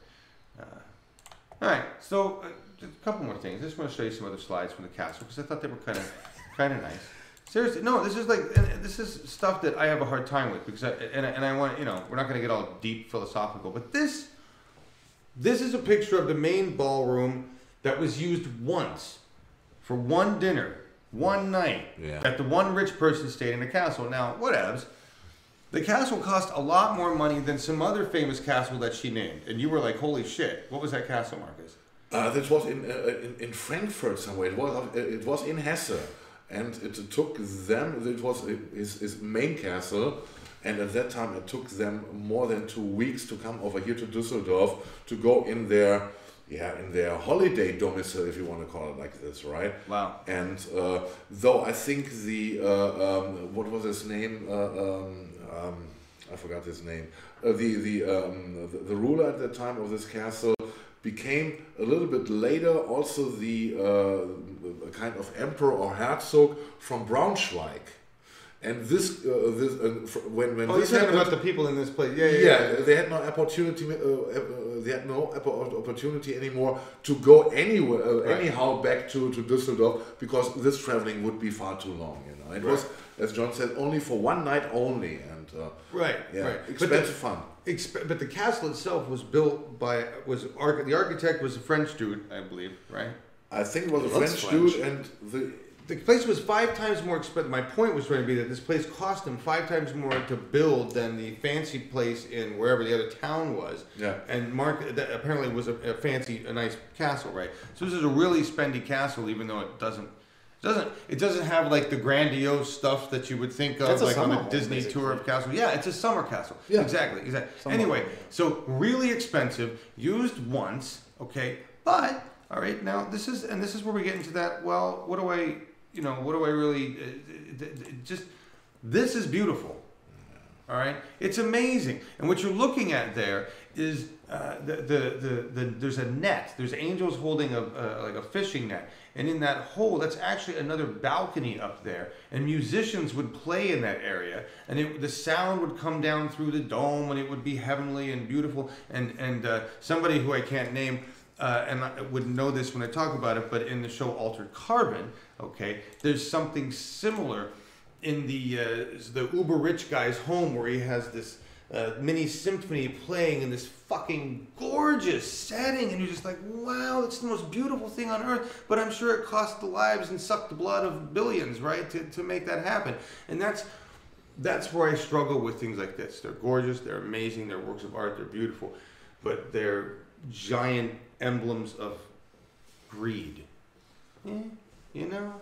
All right, so just a couple more things. I just want to show you some other slides from the castle because I thought they were kind of nice. Seriously, no, this is stuff that I have a hard time with because I want we're not going to get all deep philosophical, but this is a picture of the main ballroom that was used once for one dinner, one night Yeah. that the one rich person stayed in the castle. Now, whatevs. The castle cost a lot more money than some other famous castle that she named, and you were like, "Holy shit!" What was that castle, Marcus? That was in Frankfurt somewhere. It was in Hesse, and it took them. It was his main castle, and at that time it took them more than 2 weeks to come over here to Düsseldorf to go in their holiday domicile, if you want to call it like this, right? Wow. And though I think the what was his name? I forgot his name. The ruler at the time of this castle became a little bit later also the kind of emperor or herzog from Braunschweig. And this when you're this talking happened, about the people in this place. Yeah. they had no opportunity. They had no opportunity anymore to go anywhere, anyhow, back to Düsseldorf, because this traveling would be far too long. You know, it was, as John said, only for one night only, and expensive fun. But the castle itself was built by the architect was a French dude, I believe, right? I think it was a French dude, and the place was 5 times more expensive. My point was trying to be that this place cost them 5 times more to build than the fancy place in wherever the other town was. Yeah. And that apparently was a nice castle, right? So this is a really spendy castle, even though it doesn't have like the grandiose stuff that you would think of like on a Disney tour of castle. Yeah, it's a summer castle. Yeah. Exactly. Anyway, so really expensive, used once, okay, but all right, now this is where we get into that. Well, what do I really this is beautiful. All right, it's amazing, and what you're looking at there is there's a net. There's angels holding like a fishing net, and in that hole, that's actually another balcony up there, and musicians would play in that area, and the sound would come down through the dome, and it would be heavenly and beautiful. And somebody who I can't name. And I wouldn't know this when I talk about it, but in the show Altered Carbon, okay, there's something similar in the uber rich guy's home where he has this mini symphony playing in this fucking gorgeous setting, and you're just like, wow, that's the most beautiful thing on earth. But I'm sure it cost the lives and sucked the blood of billions, right, to make that happen. And that's where I struggle with things like this. They're gorgeous, they're amazing, they're works of art, they're beautiful, but they're giant emblems of greed. Yeah, you know.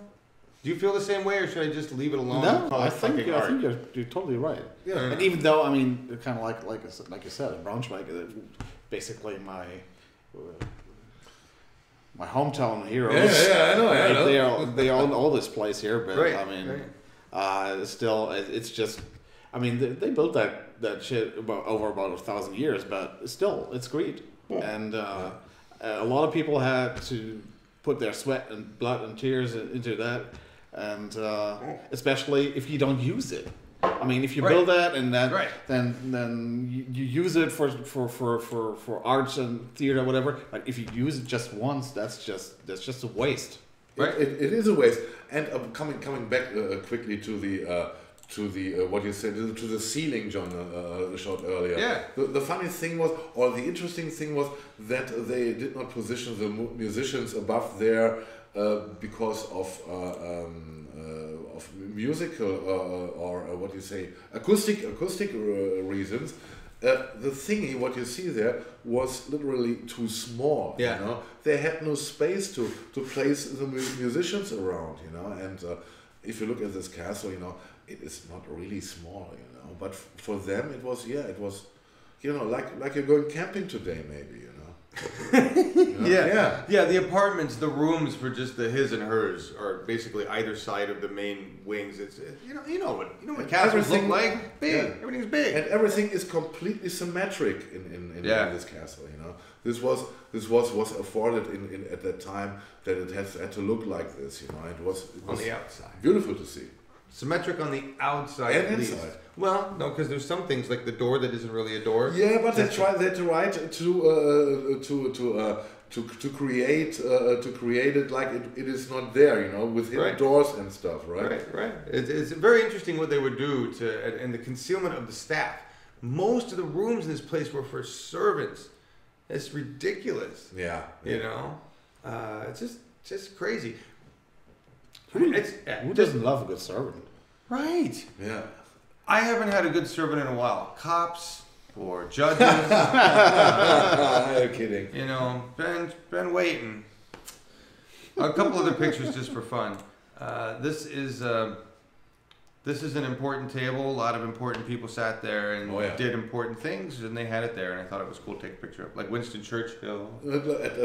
Do you feel the same way, or should I just leave it alone? No, I think you're totally right. Yeah. And even though, I mean, kind of like you said, in Braunschweig, basically my hometown heroes. Yeah, I know. They own all this place here, but right, I mean, still, it's just. I mean, they built that shit over about 1,000 years, but still, it's greed. And a lot of people had to put their sweat and blood and tears into that, and especially if you don't use it. I mean, if you build that and then you use it for arts and theater or whatever. But if you use it just once, that's just a waste. Right. It is a waste. And coming back quickly to the what you said, to the ceiling John showed earlier. Yeah. The funny thing was, or the interesting thing was, that they did not position the musicians above there because of musical or what you say, acoustic reasons. The thingy, what you see there, was literally too small. Yeah. You know, they had no space to place the musicians around. You know, and if you look at this castle, you know, it is not really small, you know, but for them it was, you know, like you're going camping today, maybe, you know. Yeah. The apartments, the rooms for just the his and hers are basically either side of the main wings. It's you know what castles look like. Big, everything's big, and everything is completely symmetric in this castle. You know, this was afforded in at that time, that it had to look like this. You know, it was on the outside beautiful to see. Symmetric on the outside and at least. Inside. Well, no, because there's some things like the door that isn't really a door. Yeah, but they tried to create it like it is not there, you know, with hidden doors and stuff, right? Right. It's very interesting what they would do and the concealment of the staff. Most of the rooms in this place were for servants. It's ridiculous. Yeah. You know, it's just crazy. Who doesn't love a good servant? Right. Yeah. I haven't had a good servant in a while. Cops or judges. You're kidding. You know, been waiting. A couple other pictures just for fun. This is an important table. A lot of important people sat there and did important things, and they had it there, and I thought it was cool to take a picture of. Like Winston Churchill.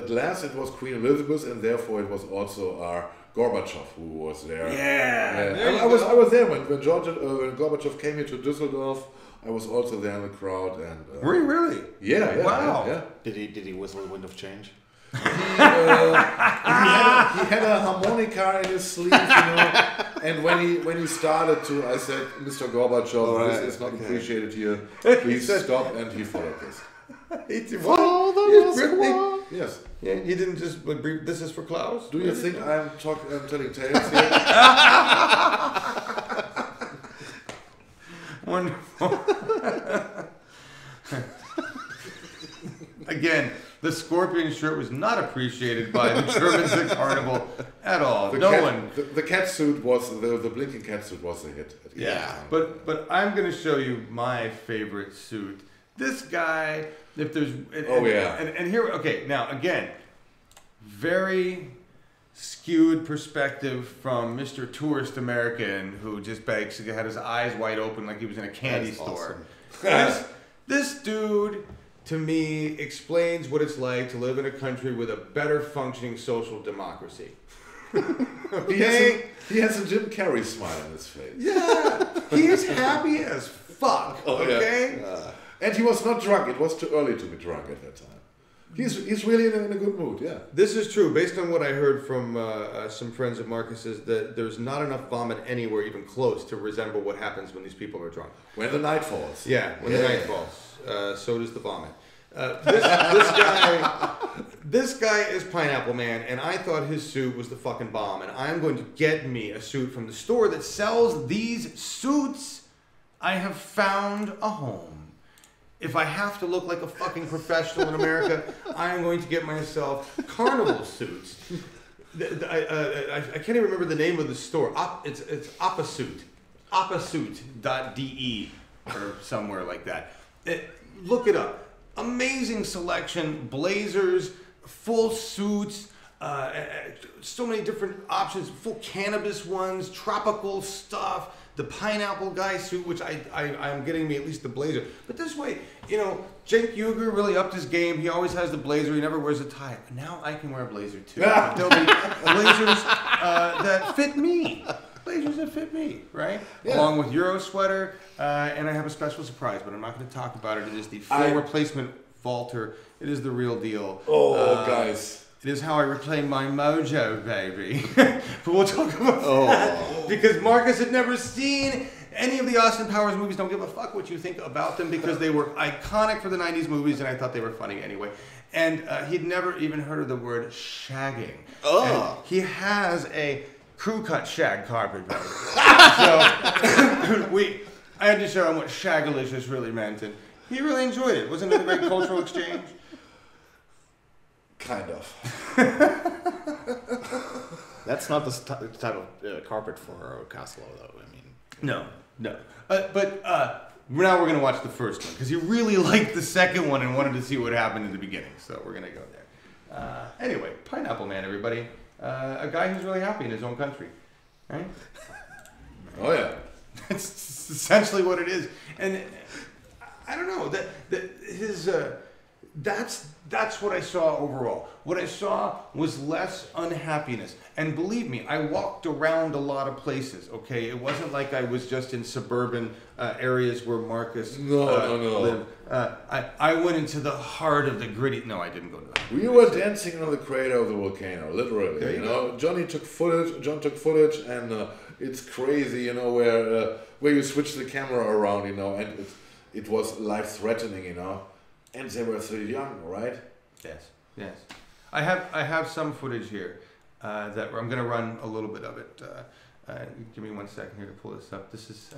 At last, it was Queen Elizabeth, and therefore it was also our Gorbachev who was there. Yeah. I was there when Gorbachev came here to Düsseldorf. I was also there in the crowd, and were you really? Yeah. Wow. Yeah. Did he whistle the wind of change? He had a harmonica in his sleeve, and when he started to, I said, Mr. Gorbachev, this is not appreciated here. Please stop, and he followed this. Follow the Moskwa. Yes. Yeah, you didn't just brief. This is for Klaus. Do you think I'm telling tales here? Wonderful. Again, the scorpion shirt was not appreciated by the Germans at Carnival at all. The cat suit was the blinking cat suit was a hit. Yeah, but I'm going to show you my favorite suit. This guy, if there's and here, okay, now again, very skewed perspective from Mr. Tourist American who just basically had his eyes wide open like he was in a candy store. Awesome. This dude, to me, explains what it's like to live in a country with a better functioning social democracy. Okay? He has a Jim Carrey smile on his face. Yeah, he is happy as fuck. Okay? And he was not drunk. It was too early to be drunk at that time. He's really in a good mood, yeah. This is true. Based on what I heard from some friends of Marcus's, that there's not enough vomit anywhere even close to resemble what happens when these people are drunk. When the night falls. Yeah, when the night falls. So does the vomit. This guy is Pineapple Man, and I thought his suit was the fucking bomb. And I'm going to get me a suit from the store that sells these suits. I have found a home. If I have to look like a fucking professional in America, I am going to get myself Carnival suits. I can't even remember the name of the store. It's Oppasuit. Oppasuit.de or somewhere like that. Look it up. Amazing selection, blazers, full suits, so many different options, full cannabis ones, tropical stuff. The pineapple guy suit, which I'm getting me at least the blazer. But this way, Jake Uger really upped his game. He always has the blazer. He never wears a tie. Now I can wear a blazer too. There'll be blazers that fit me. Blazers that fit me, right? Yeah. Along with Euro sweater. And I have a special surprise, but I'm not going to talk about it. It is the full replacement Walter. It is the real deal. Guys. It is how I reclaim my mojo, baby. But we'll talk about that. Because Marcus had never seen any of the Austin Powers movies. Don't give a fuck what you think about them because they were iconic for the 90s movies and I thought they were funny anyway. And he'd never even heard of the word shagging. And he has a crew cut shag carpet. So I had to show him what shagalicious really meant. And he really enjoyed it. Wasn't it a great cultural exchange? Kind of. That's not the type of carpet for a castle, though. I mean, no. But now we're going to watch the first one because he really liked the second one and wanted to see what happened in the beginning. So we're going to go there. Anyway, Pineapple Man, everybody. A guy who's really happy in his own country, right? Oh yeah, that's essentially what it is. And I don't know that's what I saw overall. What I saw was less unhappiness. And believe me, I walked around a lot of places, okay? It wasn't like I was just in suburban areas where Marcus lived. I went into the heart of the gritty... No, I didn't go to that. We were dancing on the crater of the volcano, literally. John took footage, and it's crazy, where you switch the camera around, and it was life-threatening, And they were so young, right? Yes. I have some footage here that I'm going to run a little bit of it. Give me 1 second here to pull this up. This is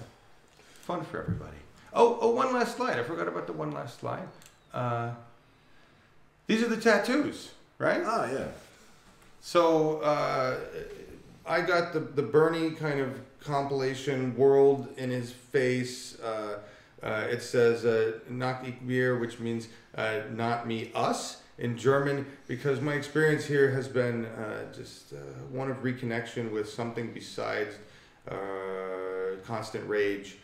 fun for everybody. Oh, one last slide. I forgot about the one last slide. These are the tattoos, right? Ah, yeah. So I got the Bernie kind of compilation, world in his face. It says "Not ich mir," which means "not me, us" in German, because my experience here has been just one of reconnection with something besides constant rage.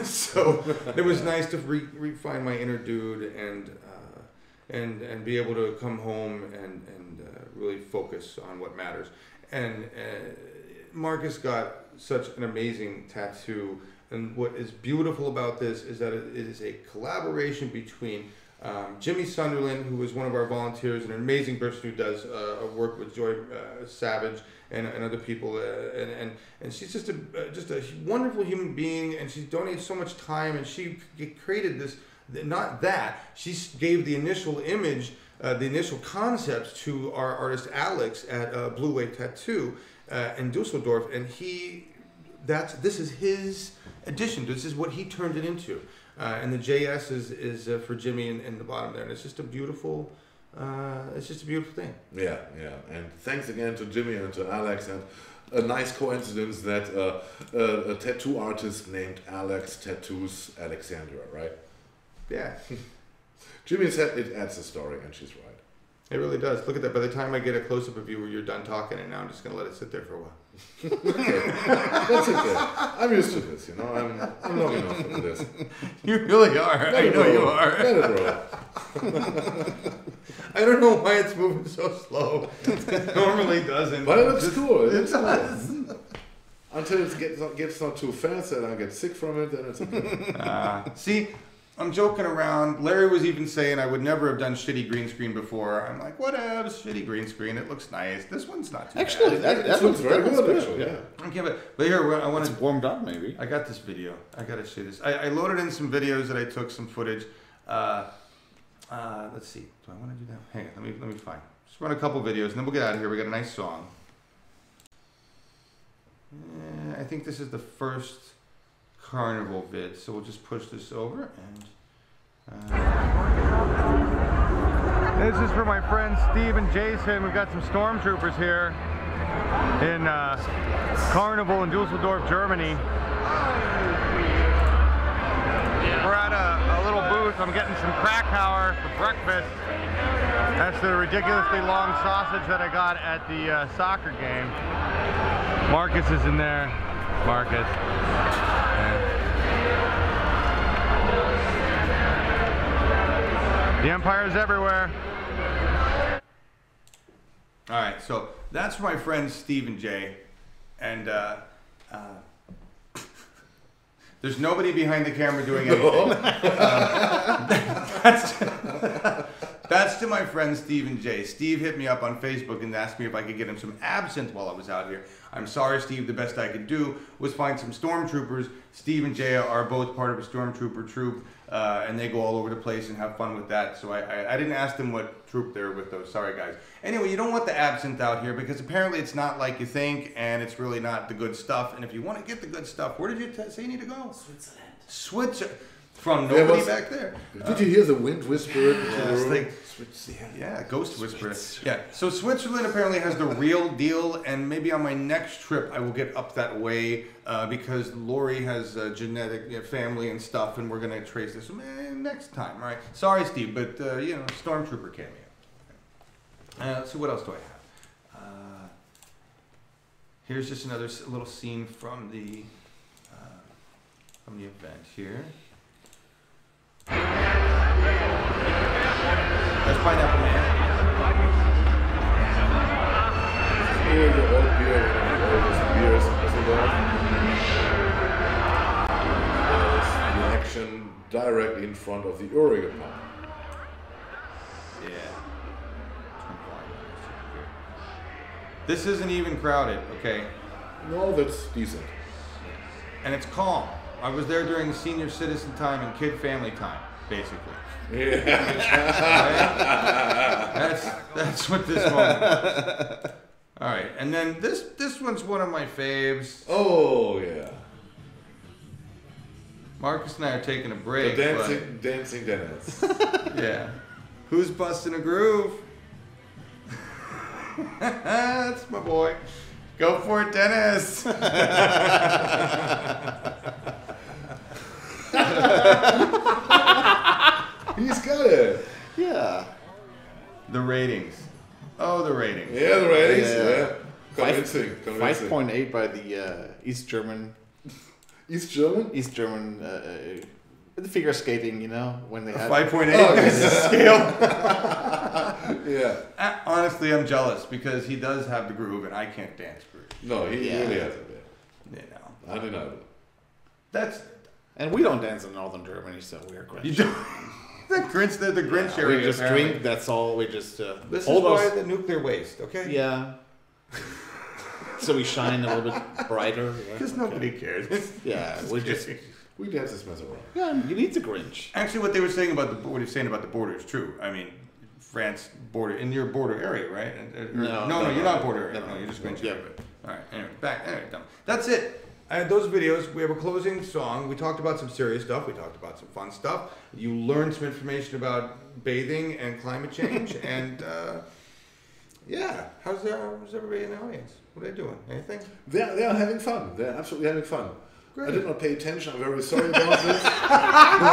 So it was nice to find my inner dude and be able to come home and really focus on what matters. And Markus got such an amazing tattoo. And what is beautiful about this is that it is a collaboration between Jimmy Sunderland, who is one of our volunteers, an amazing person who does work with Joy Savage and other people, and she's just a wonderful human being, and she's donated so much time, and she created this. Not that she gave the initial image, the initial concepts to our artist Alex at Blue Wave Tattoo in Dusseldorf, and this is his addition. This is what he turned it into. And the JS is for Jimmy in the bottom there, and it's just a beautiful, thing. Yeah, and thanks again to Jimmy and to Alex, and a nice coincidence that a tattoo artist named Alex tattoos Alexandra, right? Yeah. Jimmy said it adds a story, and she's right. It really does. Look at that. By the time I get a close-up of you where you're done talking, and now I'm just going to let it sit there for a while. Okay. That's okay. I'm used to this, I'm long enough for this. You really are. I know you are. Let it roll. I don't know why it's moving so slow. It normally doesn't. But it looks cool. It does. Until it gets not too fast and I get sick from it, then it's okay. See, I'm joking around. Larry was even saying I would never have done shitty green screen before. I'm like, whatever, shitty green screen. It looks nice. This one's not too Actually, bad. that looks very good. Actually, Yeah. Okay, but here, I want it's to... warmed up, maybe. I got this video. I got to show this. I loaded in some videos that I took, some footage. Let's see. Do I want to do that? Hang on. Let me find. Just run a couple videos, and then we'll get out of here. We got a nice song. I think this is the first Carnival vid, so we'll just push this over and this is for my friends Steve and Jason. We've got some stormtroopers here in Carnival in Dusseldorf, Germany. We're at a little booth. I'm getting some Krakauer for breakfast. That's the ridiculously long sausage that I got at the soccer game. Markus is in there. Markus. The Empire's everywhere. All right, so that's for my friends Steve and Jay, and there's nobody behind the camera doing anything. That's to my friends Steve and Jay. Steve hit me up on Facebook and asked me if I could get him some absinthe while I was out here. I'm sorry, Steve. The best I could do was find some stormtroopers. Steve and Jay are both part of a stormtrooper troop, and they go all over the place and have fun with that. So I didn't ask them what troop they're with, though. Sorry, guys. Anyway, you don't want the absinthe out here because apparently it's not like you think, and it's really not the good stuff. And if you want to get the good stuff, where did you say you need to go? Switzerland. Switzerland. From nobody back there. Did you hear the wind whisper into the room? Yeah, ghost whisper. Yeah, so Switzerland apparently has the real deal, and maybe on my next trip I will get up that way because Lori has genetic family and stuff, and we're going to trace this next time, all right? Sorry, Steve, but, Stormtrooper cameo. Let's see, what else do I have? Here's just another little scene from the event here. That's Pineapple Man. Here, the old beer, one of the oldest beers in Düsseldorf. There's the action directly in front of the Uriga pub. Yeah. This isn't even crowded, okay? No, that's decent. And it's calm. I was there during senior citizen time and kid family time, basically. Yeah. That's what this moment is. All right, and then this one's one of my faves. Oh yeah. Markus and I are taking a break. The dancing Deniz. Yeah. Who's busting a groove? That's my boy. Go for it, Deniz. He's got it. Yeah. The ratings. Oh, the ratings. Yeah, the ratings. Yeah. Yeah. Convincing. 5.8 by the East German. East German? East German. The figure skating, you know, when they have 5.8 scale. Yeah. Honestly, I'm jealous because he does have the groove and I can't dance groove. No, he really has it. You know. Undeniable. That's And we don't dance in Northern Germany, so we're great. you don't. The Grinch Yeah, area. we just apparently. drink. That's all. We just This hold is why us. the nuclear waste. Okay. Yeah. So we shine a little bit brighter. Because nobody cares. Yeah, we just. We dance this mess around. Yeah, you need the Grinch. Actually, what they were saying about what he's saying about the border is true. I mean, France border in your border area, right? No, you're not border area. No, you're just Grinch area. All right. Anyway, done. That's it. Those videos. We have a closing song. We talked about some serious stuff. We talked about some fun stuff. You learned some information about bathing and climate change. And yeah, how's everybody in the audience? What are they doing? Anything? They are having fun. They're absolutely having fun. Great. I did not pay attention. I'm very sorry about this. I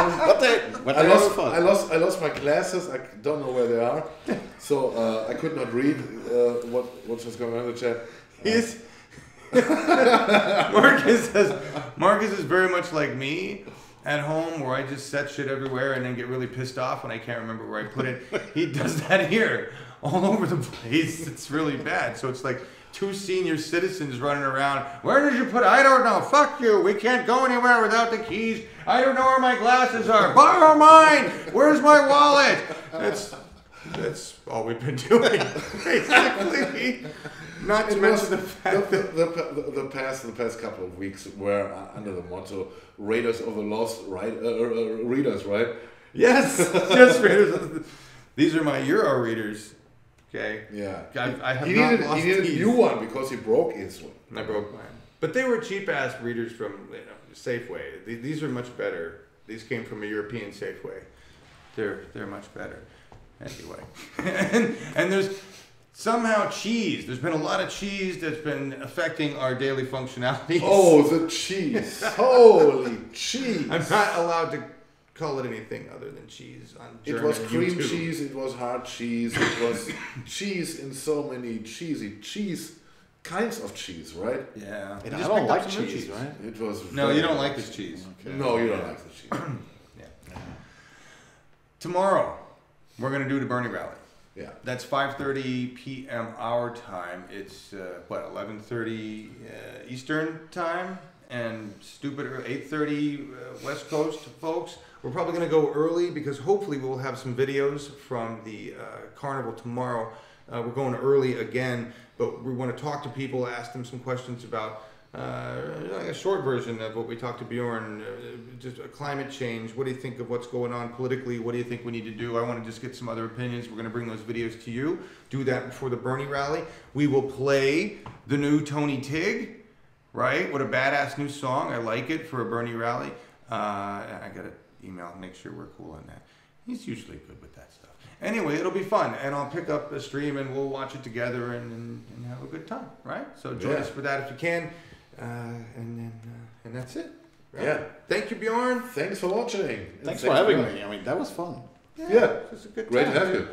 lost my glasses. I don't know where they are, so I could not read what was going on in the chat. Marcus is very much like me at home, where I just set shit everywhere and then get really pissed off when I can't remember where I put it. He does that here, all over the place. It's really bad. So it's like two senior citizens running around. Where did you put it? I don't know. Fuck you. We can't go anywhere without the keys. I don't know where my glasses are. Borrow mine. Where's my wallet? That's all we've been doing, basically. Not to mention the fact that the past couple of weeks were under the motto "Raiders of the Lost Readers," right? Yes, just Raiders. These are my Euro readers. Okay. Yeah. I have he not lost needed a these. new one because he broke his one. I broke mine. But they were cheap ass readers from Safeway. These are much better. These came from a European Safeway. They're much better. Anyway, and there's somehow cheese. There's been a lot of cheese that's been affecting our daily functionality. Oh, the cheese! Holy cheese! I'm not allowed to call it anything other than cheese on German It was cream YouTube. cheese. It was hard cheese. It was cheese in so many cheese kinds of cheese, right? Yeah. I You just don't picked up like some new cheese, right? It was. No, very you don't nice. like this cheese. Okay. No, you don't like the cheese. Yeah. Tomorrow, we're going to do the Bernie rally. Yeah. That's 5:30 p.m. our time. It's 11:30 Eastern time, and stupid 8:30 West Coast folks. We're probably going to go early because hopefully we'll have some videos from the carnival tomorrow. We're going early again, but we want to talk to people, ask them some questions about a short version of what we talked to Björn, just climate change. What do you think of what's going on politically? What do you think we need to do? I want to just get some other opinions. We're going to bring those videos to you. Do that before the Bernie rally. We will play the new Tony Tig, right? What a badass new song. I like it for a Bernie rally. I got to email, make sure we're cool on that. He's usually good with that stuff. Anyway, it'll be fun, and I'll pick up a stream and we'll watch it together and have a good time, right? So join us for that if you can. And that's it. Right? Yeah. Thank you, Bjorn. Thanks for watching. Thanks for having me. I mean, that was fun. Yeah. It's a good Great time. to have you.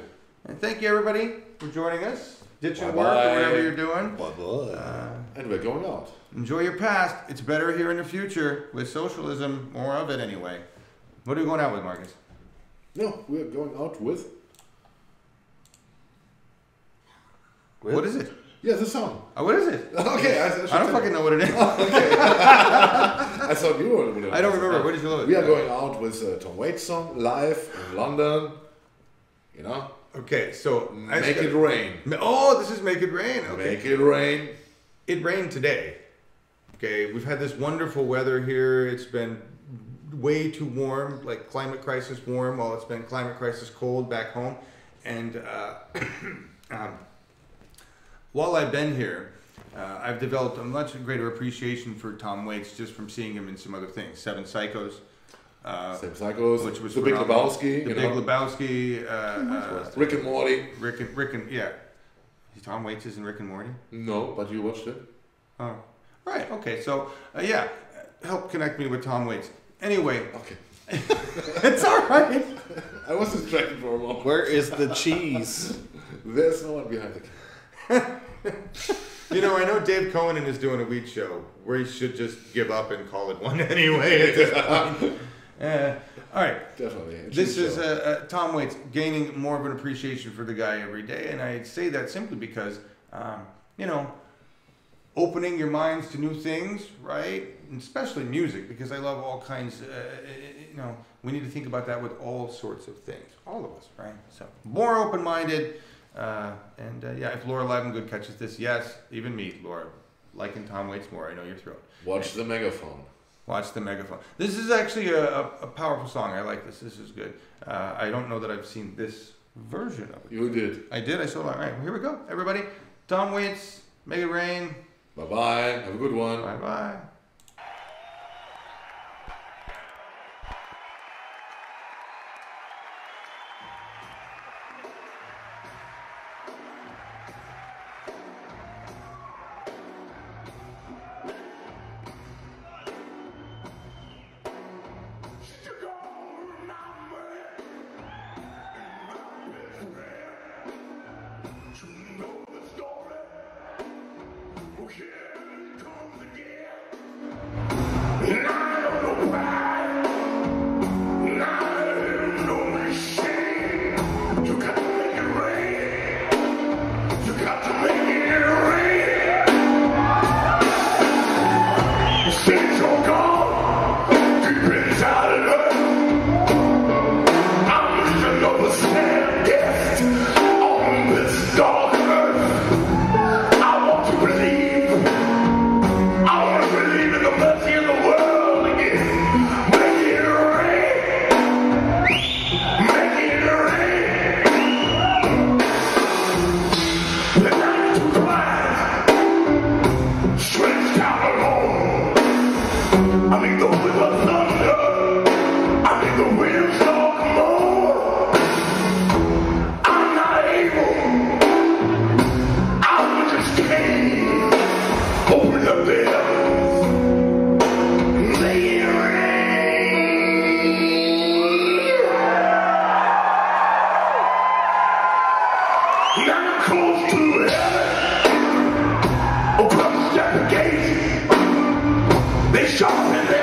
And thank you, everybody, for joining us. Ditching work Bye-bye. or whatever you're doing. Bye-bye. And we're going out. Enjoy your past. It's better here in the future with socialism, more of it anyway. What are we going out with, Marcus? No, we're going out with. What is it? Yeah, the song. Oh, what is it? Okay, I don't fucking know what it is. I thought you were. I don't remember. What did you love? We are going out with Tom Waits' song live in London. You know. Okay, so Make it rain. Oh, this is Make It Rain. Okay. Make it rain. It rained today. Okay, we've had this wonderful weather here. It's been way too warm, like climate crisis warm, while it's been climate crisis cold back home. And while I've been here, I've developed a much greater appreciation for Tom Waits just from seeing him in some other things. Seven Psychos. Same Psychos. Which was The Big phenomenal. Lebowski. The Big Lebowski. Rick and Morty. Rick and yeah. Tom Waits is in Rick and Morty. No, but you watched it. Oh, right. Okay. So yeah, help connect me with Tom Waits. Anyway. Okay. It's all right. I was distracted for a moment. Where is the cheese? There's no one behind the camera. You know, I know Dave Cohen is doing a wheat show where he should just give up and call it one anyway at this point. All right. Definitely. This is Tom Waits gaining more of an appreciation for the guy every day. And I say that simply because, you know, opening your minds to new things, right? And especially music, because I love all kinds, you know, we need to think about that with all sorts of things. All of us, right? So more open-minded. Yeah, if Laura Livengood catches this, yes, even me, Laura, liking Tom Waits more. I know you're thrilled. Watch the megaphone. Watch the megaphone. This is actually a powerful song. I like this. This is good. I don't know that I've seen this version of it. You did. I did. I saw that. All right, well, here we go, everybody. Tom Waits, Make It Rain. Bye-bye. Have a good one. Bye-bye. They shot me.